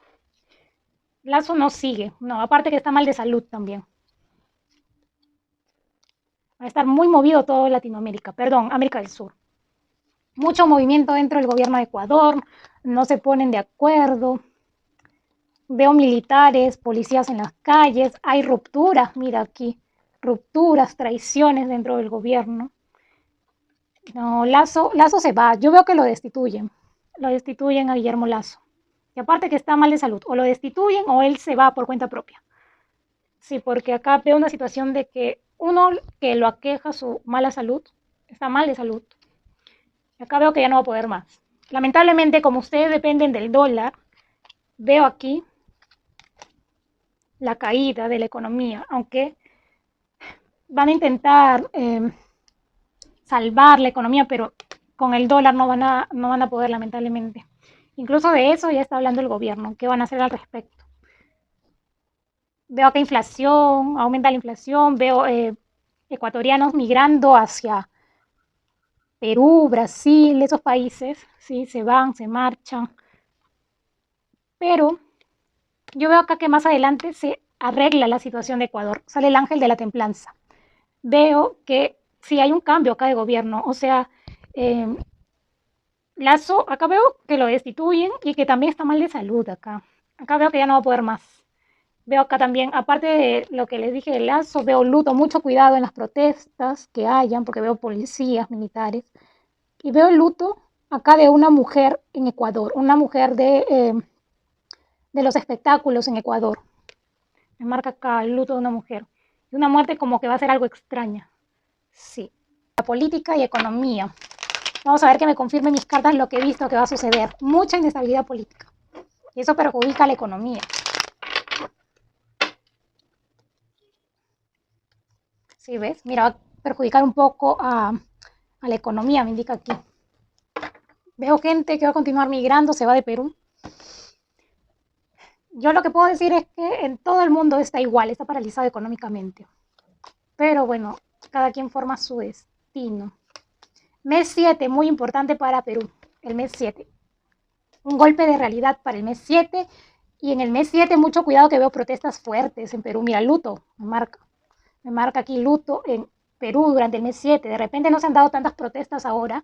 Lazo no sigue, no, aparte que está mal de salud también. Va a estar muy movido todo Latinoamérica, perdón, América del Sur. Mucho movimiento dentro del gobierno de Ecuador, no se ponen de acuerdo. Veo militares, policías en las calles, hay rupturas, mira aquí, rupturas, traiciones dentro del gobierno. No, Lazo se va, yo veo que lo destituyen a Guillermo Lazo. Y aparte que está mal de salud, o lo destituyen o él se va por cuenta propia. Sí, porque acá veo una situación de que uno que lo aqueja su mala salud, está mal de salud. Acá veo que ya no va a poder más. Lamentablemente, como ustedes dependen del dólar, veo aquí la caída de la economía, aunque van a intentar salvar la economía, pero con el dólar no van a poder, lamentablemente. Incluso de eso ya está hablando el gobierno, qué van a hacer al respecto. Veo que inflación, aumenta la inflación, veo ecuatorianos migrando hacia Perú, Brasil, esos países, ¿sí? Se van, se marchan. Pero yo veo acá que más adelante se arregla la situación de Ecuador, sale el ángel de la templanza. Veo que sí hay un cambio acá de gobierno, o sea, eh, Lazo, acá veo que lo destituyen y que también está mal de salud acá. Acá veo que ya no va a poder más. Veo acá también, aparte de lo que les dije de Lazo, veo luto, mucho cuidado en las protestas que hayan, porque veo policías, militares. Y veo el luto acá de una mujer en Ecuador, una mujer de los espectáculos en Ecuador. Me marca acá el luto de una mujer. Y una muerte como que va a ser algo extraña. Sí. La política y economía. Vamos a ver que me confirmen mis cartas lo que he visto que va a suceder. Mucha inestabilidad política. Y eso perjudica a la economía. ¿Sí ves? Mira, va a perjudicar un poco a la economía, me indica aquí. Veo gente que va a continuar migrando, se va de Perú. Yo lo que puedo decir es que en todo el mundo está igual, está paralizado económicamente. Pero bueno, cada quien forma su destino. Mes 7, muy importante para Perú. El mes 7. Un golpe de realidad para el mes 7. Y en el mes 7, mucho cuidado que veo protestas fuertes en Perú. Mira, luto, me marca aquí luto en Perú durante el mes 7. De repente no se han dado tantas protestas ahora,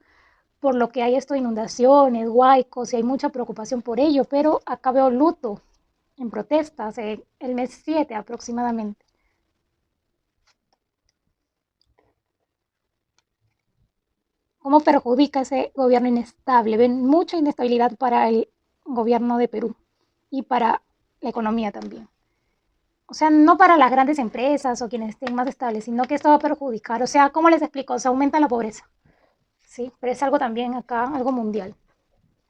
por lo que hay esto de inundaciones, huaicos, y hay mucha preocupación por ello, pero acá veo luto en protestas en el mes 7 aproximadamente. ¿Cómo perjudica ese gobierno inestable? Ven mucha inestabilidad para el gobierno de Perú y para la economía también. O sea, no para las grandes empresas o quienes estén más estables, sino que esto va a perjudicar. O sea, ¿cómo les explico? Se aumenta la pobreza. Sí, pero es algo también acá, algo mundial.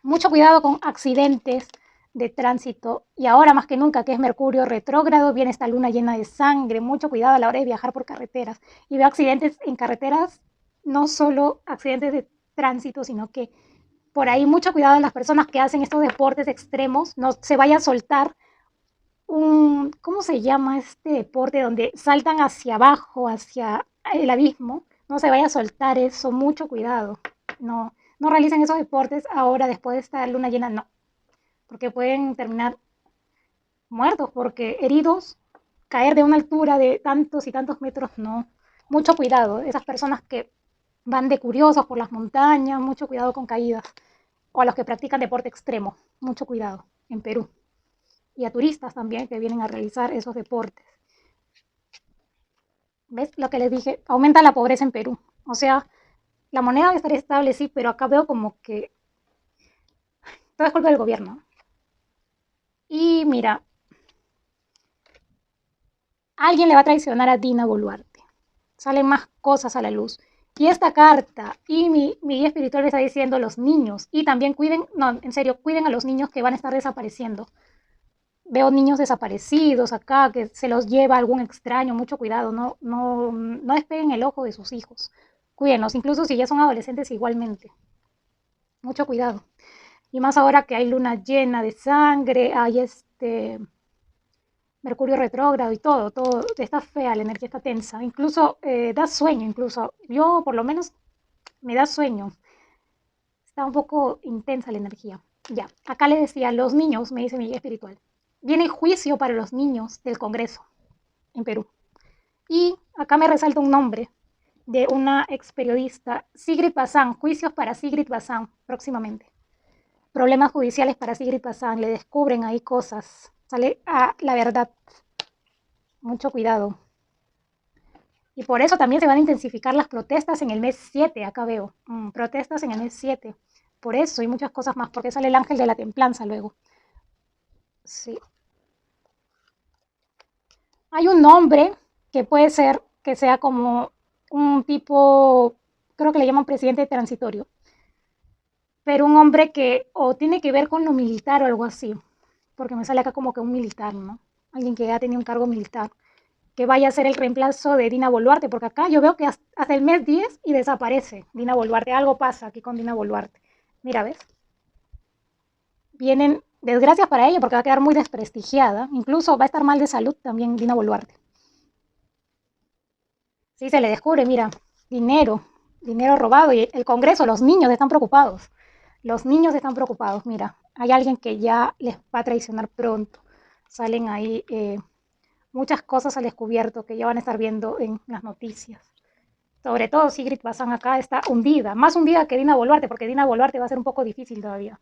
Mucho cuidado con accidentes de tránsito y ahora más que nunca que es Mercurio retrógrado, viene esta luna llena de sangre, mucho cuidado a la hora de viajar por carreteras. Y veo accidentes en carreteras, no solo accidentes de tránsito, sino que por ahí mucho cuidado a las personas que hacen estos deportes extremos, no se vaya a soltar ¿cómo se llama este deporte donde saltan hacia abajo, hacia el abismo? No se vaya a soltar eso, mucho cuidado. No, no realicen esos deportes ahora después de esta luna llena, no, porque pueden terminar muertos, porque heridos, caer de una altura de tantos y tantos metros, no. Mucho cuidado, esas personas que van de curiosos por las montañas, mucho cuidado con caídas, o a los que practican deporte extremo, mucho cuidado en Perú. Y a turistas también que vienen a realizar esos deportes. ¿Ves lo que les dije? Aumenta la pobreza en Perú. O sea, la moneda debe estar estable, sí, pero acá veo como que todo es culpa del gobierno. Y mira, alguien le va a traicionar a Dina Boluarte. Salen más cosas a la luz. Y esta carta y mi guía espiritual me está diciendo los niños. Y también cuiden, no, en serio, cuiden a los niños que van a estar desapareciendo. Veo niños desaparecidos acá, que se los lleva algún extraño, mucho cuidado, no despeguen el ojo de sus hijos. Cuídenlos, incluso si ya son adolescentes igualmente. Mucho cuidado. Y más ahora que hay luna llena de sangre, hay Mercurio retrógrado y todo está fea, la energía está tensa, incluso da sueño, incluso yo por lo menos me da sueño, está un poco intensa la energía. Ya, acá le decía, los niños, me dice mi guía espiritual, viene juicio para los niños del Congreso en Perú. Y acá me resalta un nombre, de una ex periodista, Sigrid Bazán, juicios para Sigrid Bazán próximamente. Problemas judiciales para Sigrid Bazán, le descubren ahí cosas, sale a la verdad. Mucho cuidado. Y por eso también se van a intensificar las protestas en el mes 7, acá veo. Protestas en el mes 7. Por eso y muchas cosas más, porque sale el ángel de la templanza luego. Sí. Hay un nombre que puede ser que sea como un tipo, creo que le llaman presidente transitorio, pero un hombre que o tiene que ver con lo militar o algo así, porque me sale acá como que un militar, ¿no? Alguien que ya tenía un cargo militar, que vaya a ser el reemplazo de Dina Boluarte, porque acá yo veo que hasta el mes 10 y desaparece Dina Boluarte, algo pasa aquí con Dina Boluarte. Mira, ¿ves? Vienen desgracias para ella porque va a quedar muy desprestigiada, incluso va a estar mal de salud también Dina Boluarte. Sí, se le descubre, mira, dinero, dinero robado y el Congreso, los niños están preocupados. Los niños están preocupados, mira, hay alguien que ya les va a traicionar pronto. Salen ahí muchas cosas al descubierto que ya van a estar viendo en las noticias. Sobre todo Sigrid Bazán acá está hundida, más hundida que Dina Boluarte, porque Dina Boluarte va a ser un poco difícil todavía.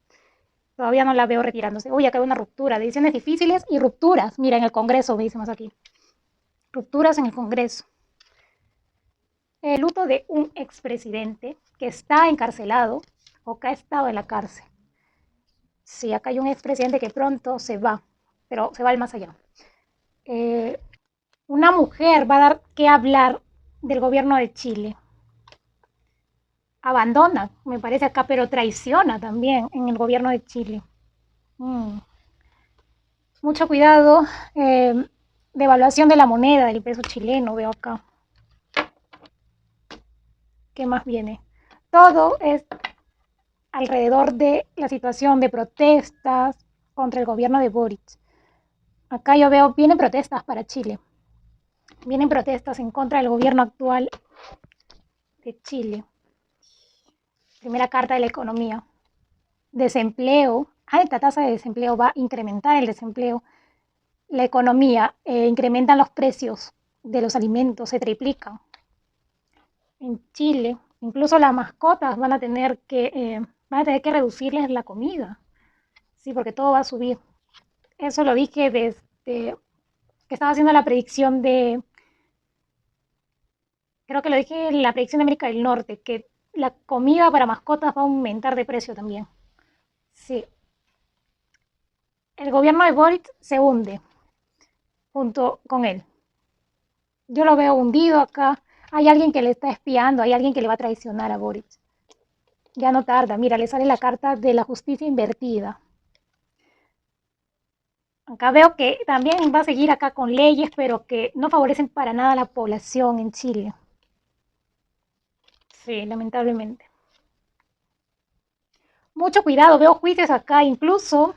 Todavía no la veo retirándose. Uy, acá hay una ruptura, decisiones difíciles y rupturas. Mira, en el Congreso, me dicen más aquí. Rupturas en el Congreso. El luto de un expresidente que está encarcelado o que ha estado en la cárcel. Sí, acá hay un expresidente que pronto se va, pero se va al más allá. Eh, una mujer va a dar que hablar del gobierno de Chile. Abandona, me parece acá, pero traiciona también en el gobierno de Chile. Mm. Mucho cuidado. Devaluación de la moneda, del peso chileno, veo acá. ¿Qué más viene? Todo es alrededor de la situación de protestas contra el gobierno de Boric. Acá yo veo, vienen protestas para Chile. Vienen protestas en contra del gobierno actual de Chile. Primera carta de la economía. Desempleo. Alta tasa de desempleo va a incrementar el desempleo. La economía, incrementan los precios de los alimentos, se triplican. En Chile, incluso las mascotas van a tener que reducirles la comida. Sí, porque todo va a subir. Eso lo dije desde que estaba haciendo la predicción creo que lo dije en la predicción de América del Norte, que la comida para mascotas va a aumentar de precio también. Sí, el gobierno de Boric se hunde junto con él. Yo lo veo hundido acá. Hay alguien que le está espiando, hay alguien que le va a traicionar a Boric. Ya no tarda, mira, le sale la carta de la justicia invertida. Acá veo que también va a seguir acá con leyes, pero que no favorecen para nada a la población en Chile. Sí, lamentablemente. Mucho cuidado, veo juicios acá, incluso,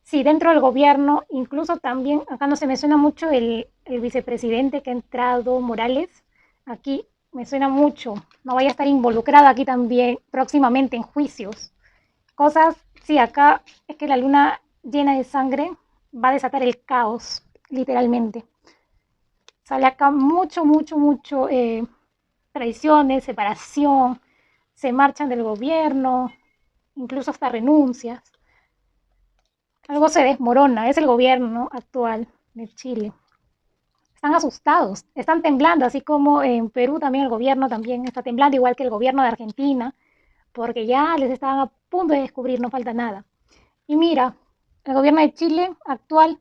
sí, dentro del gobierno, incluso también, acá no se me suena mucho el vicepresidente que ha entrado, Morales, aquí me suena mucho, no vaya a estar involucrado aquí también próximamente en juicios. Cosas, sí, acá es que la luna llena de sangre va a desatar el caos, literalmente. Sale acá mucho, mucho, mucho traiciones, separación, se marchan del gobierno, incluso hasta renuncias. Algo se desmorona, es el gobierno actual de Chile. Están asustados, están temblando, así como en Perú también el gobierno también está temblando, igual que el gobierno de Argentina, porque ya les estaban a punto de descubrir, no falta nada. Y mira, el gobierno de Chile actual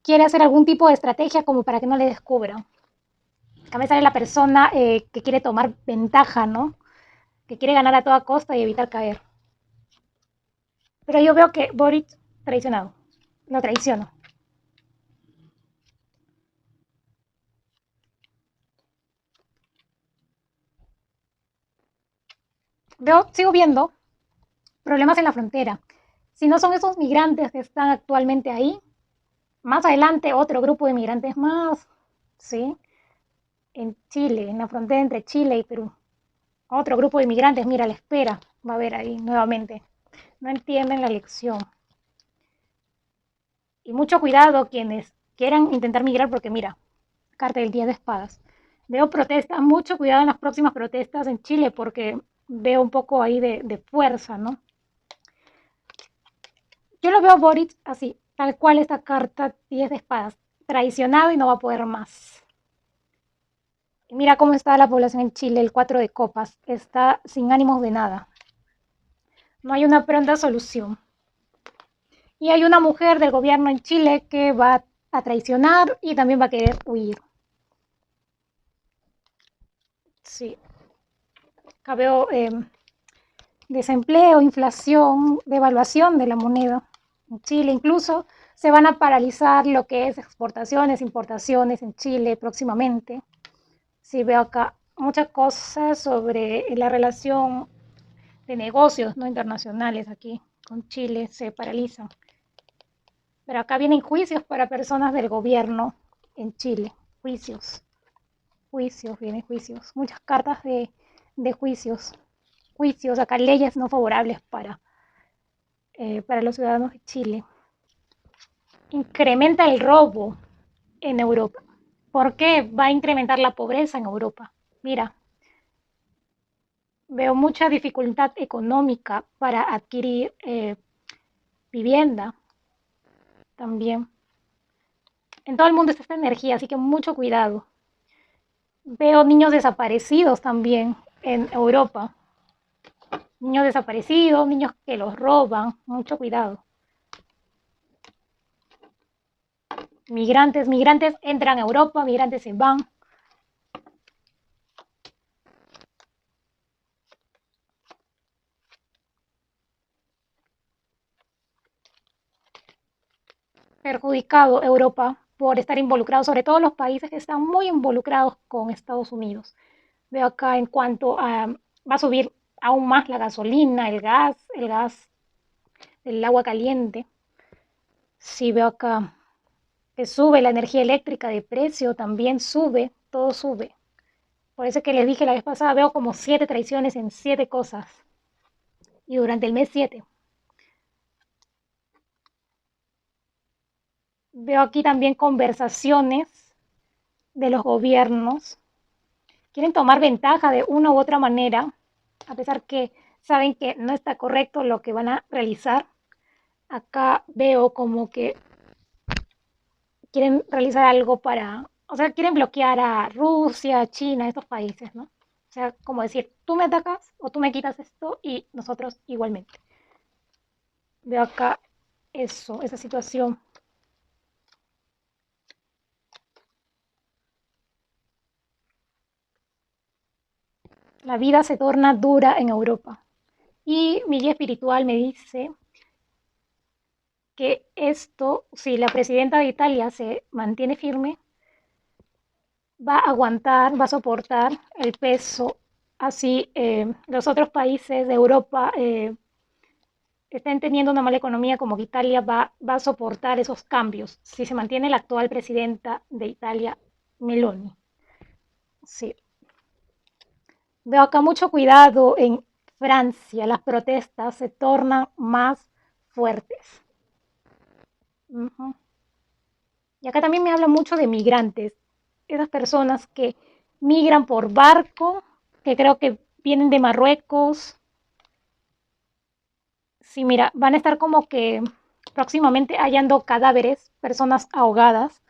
quiere hacer algún tipo de estrategia como para que no le descubran. Acá me sale la persona que quiere tomar ventaja, ¿no? Que quiere ganar a toda costa y evitar caer. Pero yo veo que Boric traicionado, lo traiciona. Sigo viendo problemas en la frontera. Si no son esos migrantes que están actualmente ahí, más adelante otro grupo de migrantes más, ¿sí? En Chile, en la frontera entre Chile y Perú. Otro grupo de migrantes, mira, la espera, va a haber ahí nuevamente. No entienden la lección. Y mucho cuidado quienes quieran intentar migrar porque mira, carta del 10 de espadas. Veo protestas, mucho cuidado en las próximas protestas en Chile porque veo un poco ahí de fuerza, ¿no? Yo lo veo a Boric así, tal cual esta carta 10 de espadas, traicionado y no va a poder más. Y mira cómo está la población en Chile, el 4 de copas, está sin ánimos de nada. No hay una pronta solución. Y hay una mujer del gobierno en Chile que va a traicionar y también va a querer huir. Sí, acá veo desempleo, inflación, devaluación de la moneda. En Chile incluso se van a paralizar lo que es exportaciones, importaciones en Chile próximamente. Sí, veo acá muchas cosas sobre la relación de negocios no internacionales aquí con Chile se paralizan. Pero acá vienen juicios para personas del gobierno en Chile. Juicios, juicios, vienen juicios. Muchas cartas de juicios. Juicios, acá leyes no favorables para los ciudadanos de Chile. Incrementa el robo en Europa. ¿Por qué va a incrementar la pobreza en Europa? Mira, veo mucha dificultad económica para adquirir vivienda también. En todo el mundo está esta energía, así que mucho cuidado. Veo niños desaparecidos también en Europa. Niños desaparecidos, niños que los roban, mucho cuidado. Migrantes entran a Europa, migrantes se van. Perjudicado Europa por estar involucrados, sobre todo los países que están muy involucrados con Estados Unidos. Veo acá en cuanto a, va a subir aún más la gasolina, el gas, el agua caliente. Sí, veo acá que sube la energía eléctrica de precio, también sube, todo sube. Por eso que les dije la vez pasada, veo como 7 traiciones en 7 cosas. Y durante el mes 7. Veo aquí también conversaciones de los gobiernos. Quieren tomar ventaja de una u otra manera, a pesar que saben que no está correcto lo que van a realizar. Acá veo como que quieren realizar algo para, o sea, quieren bloquear a Rusia, China, estos países, ¿no? O sea, como decir, tú me atacas o tú me quitas esto y nosotros igualmente. Veo acá eso, esa situación. La vida se torna dura en Europa. Y mi guía espiritual me dice que esto, si la presidenta de Italia se mantiene firme, va a aguantar, va a soportar el peso. Así los otros países de Europa estén teniendo una mala economía, como que Italia va a soportar esos cambios si se mantiene la actual presidenta de Italia, Meloni. Sí. Veo acá mucho cuidado en Francia, las protestas se tornan más fuertes. Ujú. Y acá también me habla mucho de migrantes, esas personas que migran por barco, que creo que vienen de Marruecos. Sí, mira, van a estar como que próximamente hallando cadáveres, personas ahogadas,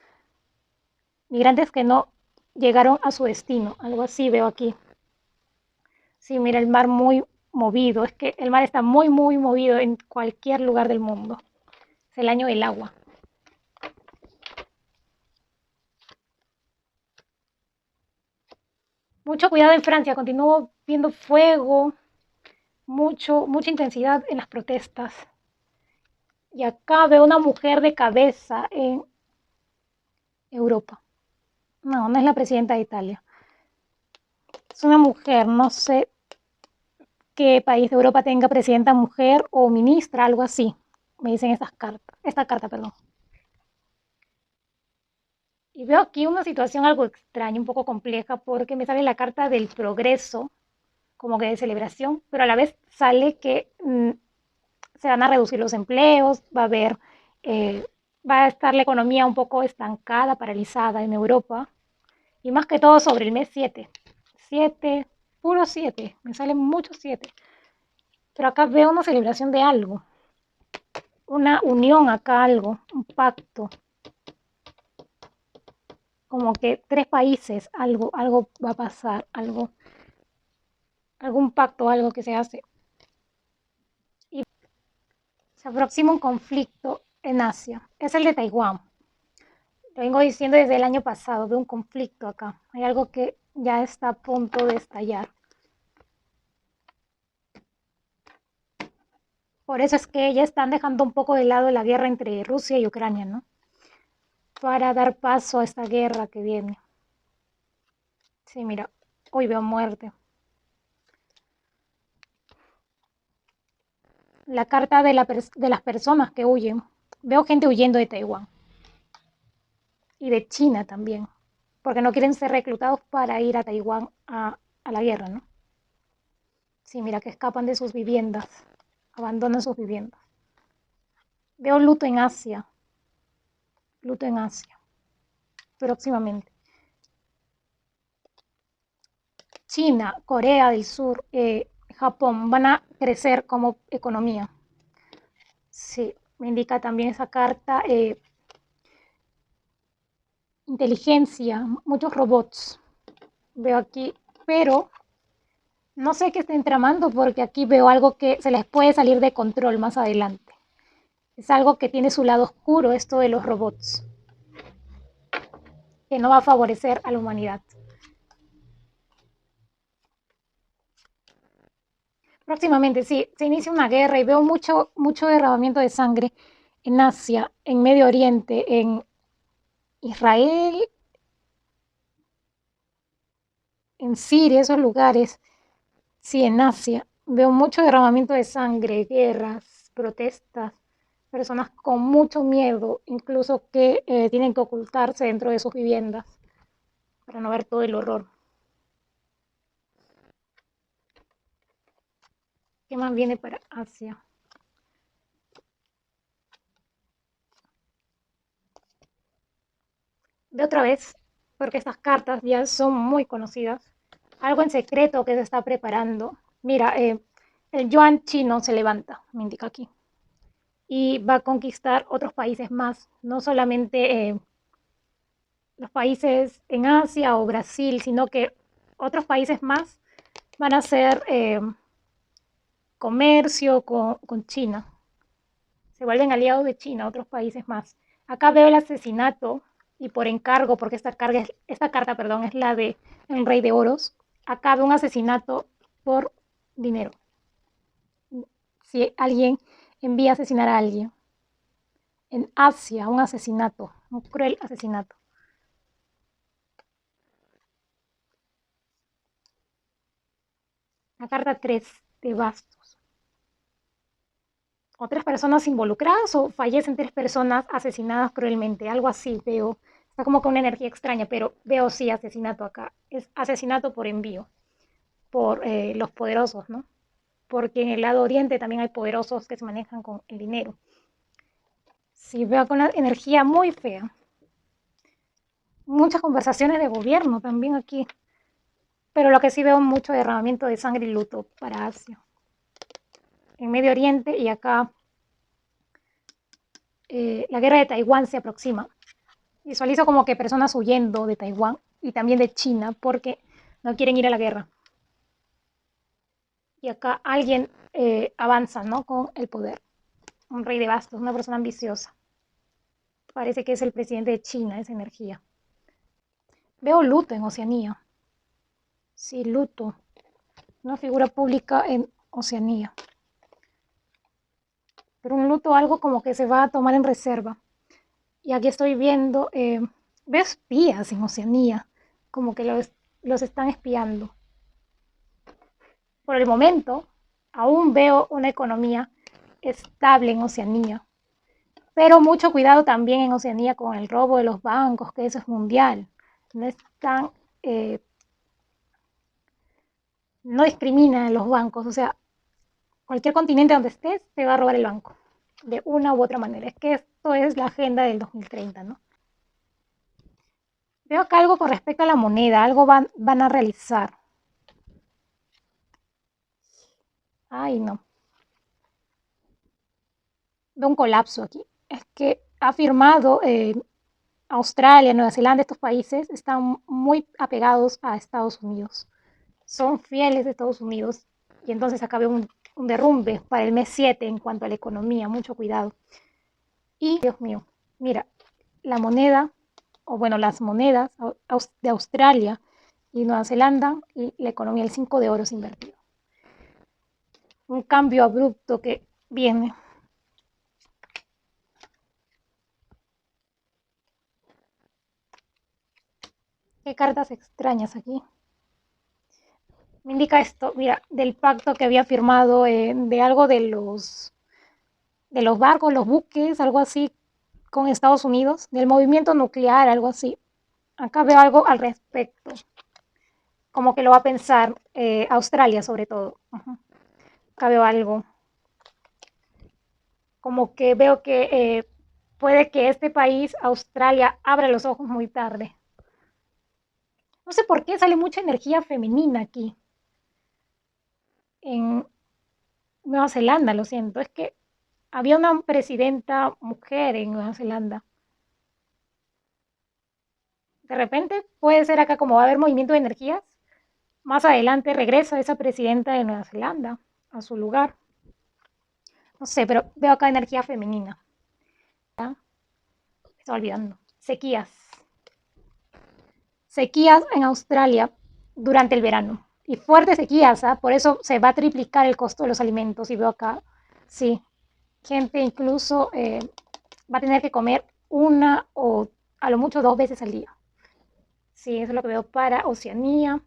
migrantes que no llegaron a su destino, algo así veo aquí. Sí, mira, el mar muy movido, es que el mar está muy, muy movido en cualquier lugar del mundo. Es el año del agua. Mucho cuidado en Francia, continúo viendo fuego, mucha intensidad en las protestas. Y acá veo una mujer de cabeza en Europa. No, no es la presidenta de Italia. Es una mujer, no sé qué país de Europa tenga presidenta mujer o ministra, algo así. Me dicen esta carta, perdón. Y veo aquí una situación algo extraña, un poco compleja, porque me sale la carta del progreso, como que de celebración, pero a la vez sale que se van a reducir los empleos, eh, va a estar la economía un poco estancada, paralizada en Europa. Y más que todo sobre el mes 7. 7, puro 7. Me salen muchos 7. Pero acá veo una celebración de algo. Una unión acá, algo. Un pacto. Como que tres países, algo va a pasar. Algún pacto, algo que se hace. Y se aproxima un conflicto en Asia. Es el de Taiwán. Lo vengo diciendo desde el año pasado. Veo un conflicto acá. Hay algo que ya está a punto de estallar. Por eso es que ya están dejando un poco de lado la guerra entre Rusia y Ucrania, ¿no? Para dar paso a esta guerra que viene. Sí, mira, hoy veo muerte. La carta de las personas que huyen. Veo gente huyendo de Taiwán y de China también, porque no quieren ser reclutados para ir a Taiwán a la guerra, ¿no? Sí, mira, que escapan de sus viviendas, abandonan sus viviendas. Veo luto en Asia, próximamente. China, Corea del Sur, Japón van a crecer como economía. Sí, me indica también esa carta inteligencia, muchos robots. Veo aquí, pero no sé qué estén tramando porque aquí veo algo que se les puede salir de control más adelante. Es algo que tiene su lado oscuro, esto de los robots, que no va a favorecer a la humanidad. Próximamente, sí, se inicia una guerra y veo mucho derramamiento de sangre en Asia, en Medio Oriente, en Israel, en Siria, esos lugares. Sí, en Asia. Veo mucho derramamiento de sangre, guerras, protestas, personas con mucho miedo, incluso que tienen que ocultarse dentro de sus viviendas para no ver todo el horror. ¿Qué más viene para Asia? De otra vez, porque estas cartas ya son muy conocidas, algo en secreto que se está preparando. Mira, el yuan chino se levanta, me indica aquí, y va a conquistar otros países más, no solamente los países en Asia o Brasil, sino que otros países más van a hacer comercio con China. Se vuelven aliados de China, otros países más. Acá veo el asesinato y por encargo, porque esta carta perdón, es la de el Rey de Oros. Acá veo un asesinato por dinero. Si alguien envía a asesinar a alguien. En Asia, un asesinato, un cruel asesinato. La carta 3 de bastos. O tres personas involucradas o fallecen tres personas asesinadas cruelmente, algo así veo. Está como con una energía extraña, pero veo sí asesinato acá. Es asesinato por envío, por los poderosos, ¿no? Porque en el lado oriente también hay poderosos que se manejan con el dinero. Sí, veo con una energía muy fea. Muchas conversaciones de gobierno también aquí. Pero lo que sí veo mucho derramamiento de sangre y luto para Asia. En Medio Oriente y acá la guerra de Taiwán se aproxima. Visualizo como que personas huyendo de Taiwán y también de China porque no quieren ir a la guerra. Y acá alguien avanza, ¿no? Con el poder. Un rey de bastos, una persona ambiciosa. Parece que es el presidente de China, esa energía. Veo luto en Oceanía. Sí, luto. Una figura pública en Oceanía. Pero un luto algo como que se va a tomar en reserva. Y aquí estoy viendo, veo espías en Oceanía, como que los están espiando. Por el momento, aún veo una economía estable en Oceanía, pero mucho cuidado también en Oceanía con el robo de los bancos, que eso es mundial. No están, no discrimina en los bancos, o sea, cualquier continente donde estés te va a robar el banco, de una u otra manera. Es que esto es la agenda del 2030, ¿no? Veo acá algo con respecto a la moneda, algo van a realizar. Ay, no, veo un colapso aquí. Es que ha firmado Australia, Nueva Zelanda, estos países están muy apegados a Estados Unidos. Son fieles de Estados Unidos y entonces acá veo un derrumbe para el mes 7 en cuanto a la economía, mucho cuidado. Y, Dios mío, mira, la moneda, o bueno, las monedas de Australia y Nueva Zelanda, y la economía, el 5 de oro es invertido. Un cambio abrupto que viene. Qué cartas extrañas aquí. Me indica esto, mira, del pacto que había firmado, de algo de los barcos, los buques, algo así, con Estados Unidos, del movimiento nuclear, algo así. Acá veo algo al respecto, como que lo va a pensar Australia sobre todo. Ajá. Acá veo algo, como que veo que puede que este país, Australia, abra los ojos muy tarde. No sé por qué sale mucha energía femenina aquí, en Nueva Zelanda, lo siento. Es que había una presidenta mujer en Nueva Zelanda. De repente puede ser acá como va a haber movimiento de energías. Más adelante regresa esa presidenta de Nueva Zelanda a su lugar. No sé, pero veo acá energía femenina. ¿Ya? Me estaba olvidando. Sequías. Sequías en Australia durante el verano. Y fuertes sequías, ¿ah? Por eso se va a triplicar el costo de los alimentos. Y veo acá, sí, gente incluso va a tener que comer una o a lo mucho 2 veces al día. Sí, eso es lo que veo para Oceanía.